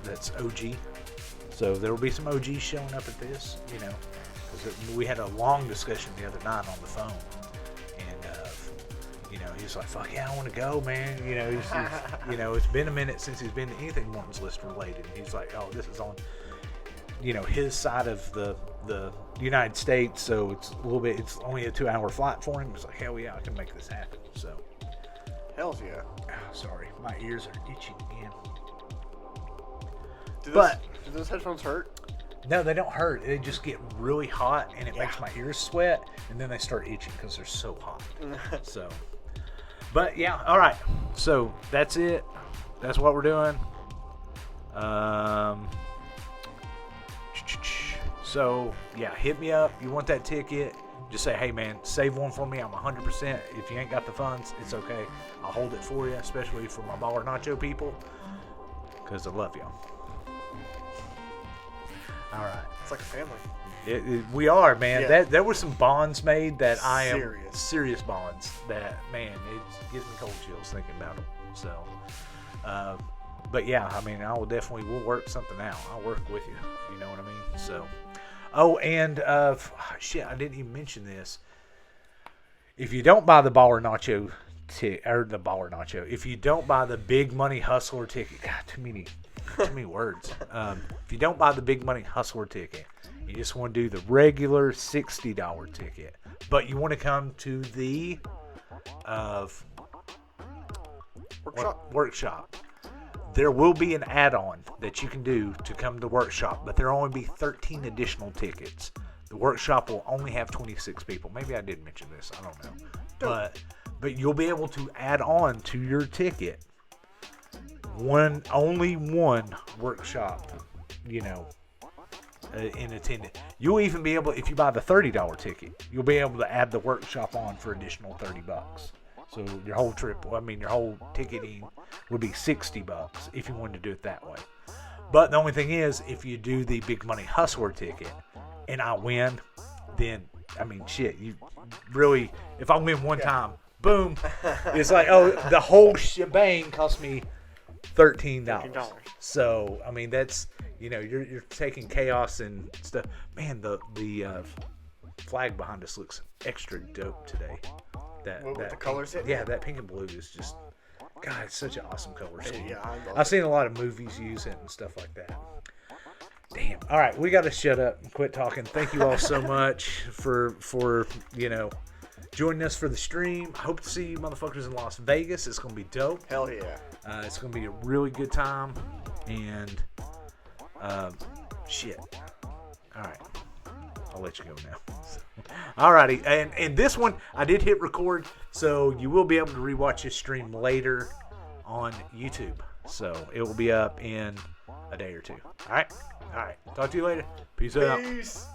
That's OG. So there will be some OGs showing up at this. Because we had a long discussion the other night on the phone, and he's like, "Fuck yeah, I want to go, man." It's been a minute since he's been to anything Morton's List related. He's like, "Oh, this is on, his side of the United States, so it's it's only a 2-hour flight for him." He's like, "Hell yeah, I can make this happen." So, hells yeah. Oh, sorry, my ears are itching again. Do those headphones hurt? No, they don't hurt. They just get really hot, and it makes my ears sweat, and then they start itching because they're so hot. So, but yeah, all right. So that's it. That's what we're doing. So yeah, hit me up. You want that ticket? Just say, "Hey man, save one for me. I'm 100%. If you ain't got the funds, it's okay. I'll hold it for you, especially for my Baller Nacho people, because I love y'all." All right. It's like a family. We are, man. Yeah. There were some bonds made that Serious bonds that, man, it gives me cold chills thinking about them. So, but yeah, I mean, we'll work something out. I'll work with you. You know what I mean? So, and shit, I didn't even mention this. If you don't buy the Baller Nacho if you don't buy the Big Money Hustler ticket, God, too many words. If you don't buy the Big Money Hustler ticket, you just want to do the regular $60 ticket, but you want to come to the workshop. There will be an add-on that you can do to come to the workshop, but there will only be 13 additional tickets. The workshop will only have 26 people. Maybe I did mention this. I don't know. But you'll be able to add on to your ticket only one workshop, in attendance. You'll even be able, if you buy the $30 ticket, you'll be able to add the workshop on for additional $30. So your whole your whole ticketing would be $60 if you wanted to do it that way. But the only thing is, if you do the Big Money Hustler ticket and I win, then, shit, you really, if I win one time, boom, it's like, the whole shebang cost me $13. So, that's, you're taking chaos and stuff. Man, the flag behind us looks extra dope today. With the colors in it? Yeah, that pink and blue is just, God, it's such an awesome color scheme. Yeah, I love I've seen a lot of movies use it and stuff like that. Damn. All right, we got to shut up and quit talking. Thank you all so much for joining us for the stream. I hope to see you motherfuckers in Las Vegas. It's going to be dope. Hell yeah. It's going to be a really good time. And, shit. All right. I'll let you go now. Alrighty. And this one, I did hit record, so you will be able to rewatch this stream later on YouTube. So it will be up in a day or two. Alright? Alright. Talk to you later. Peace out. Peace.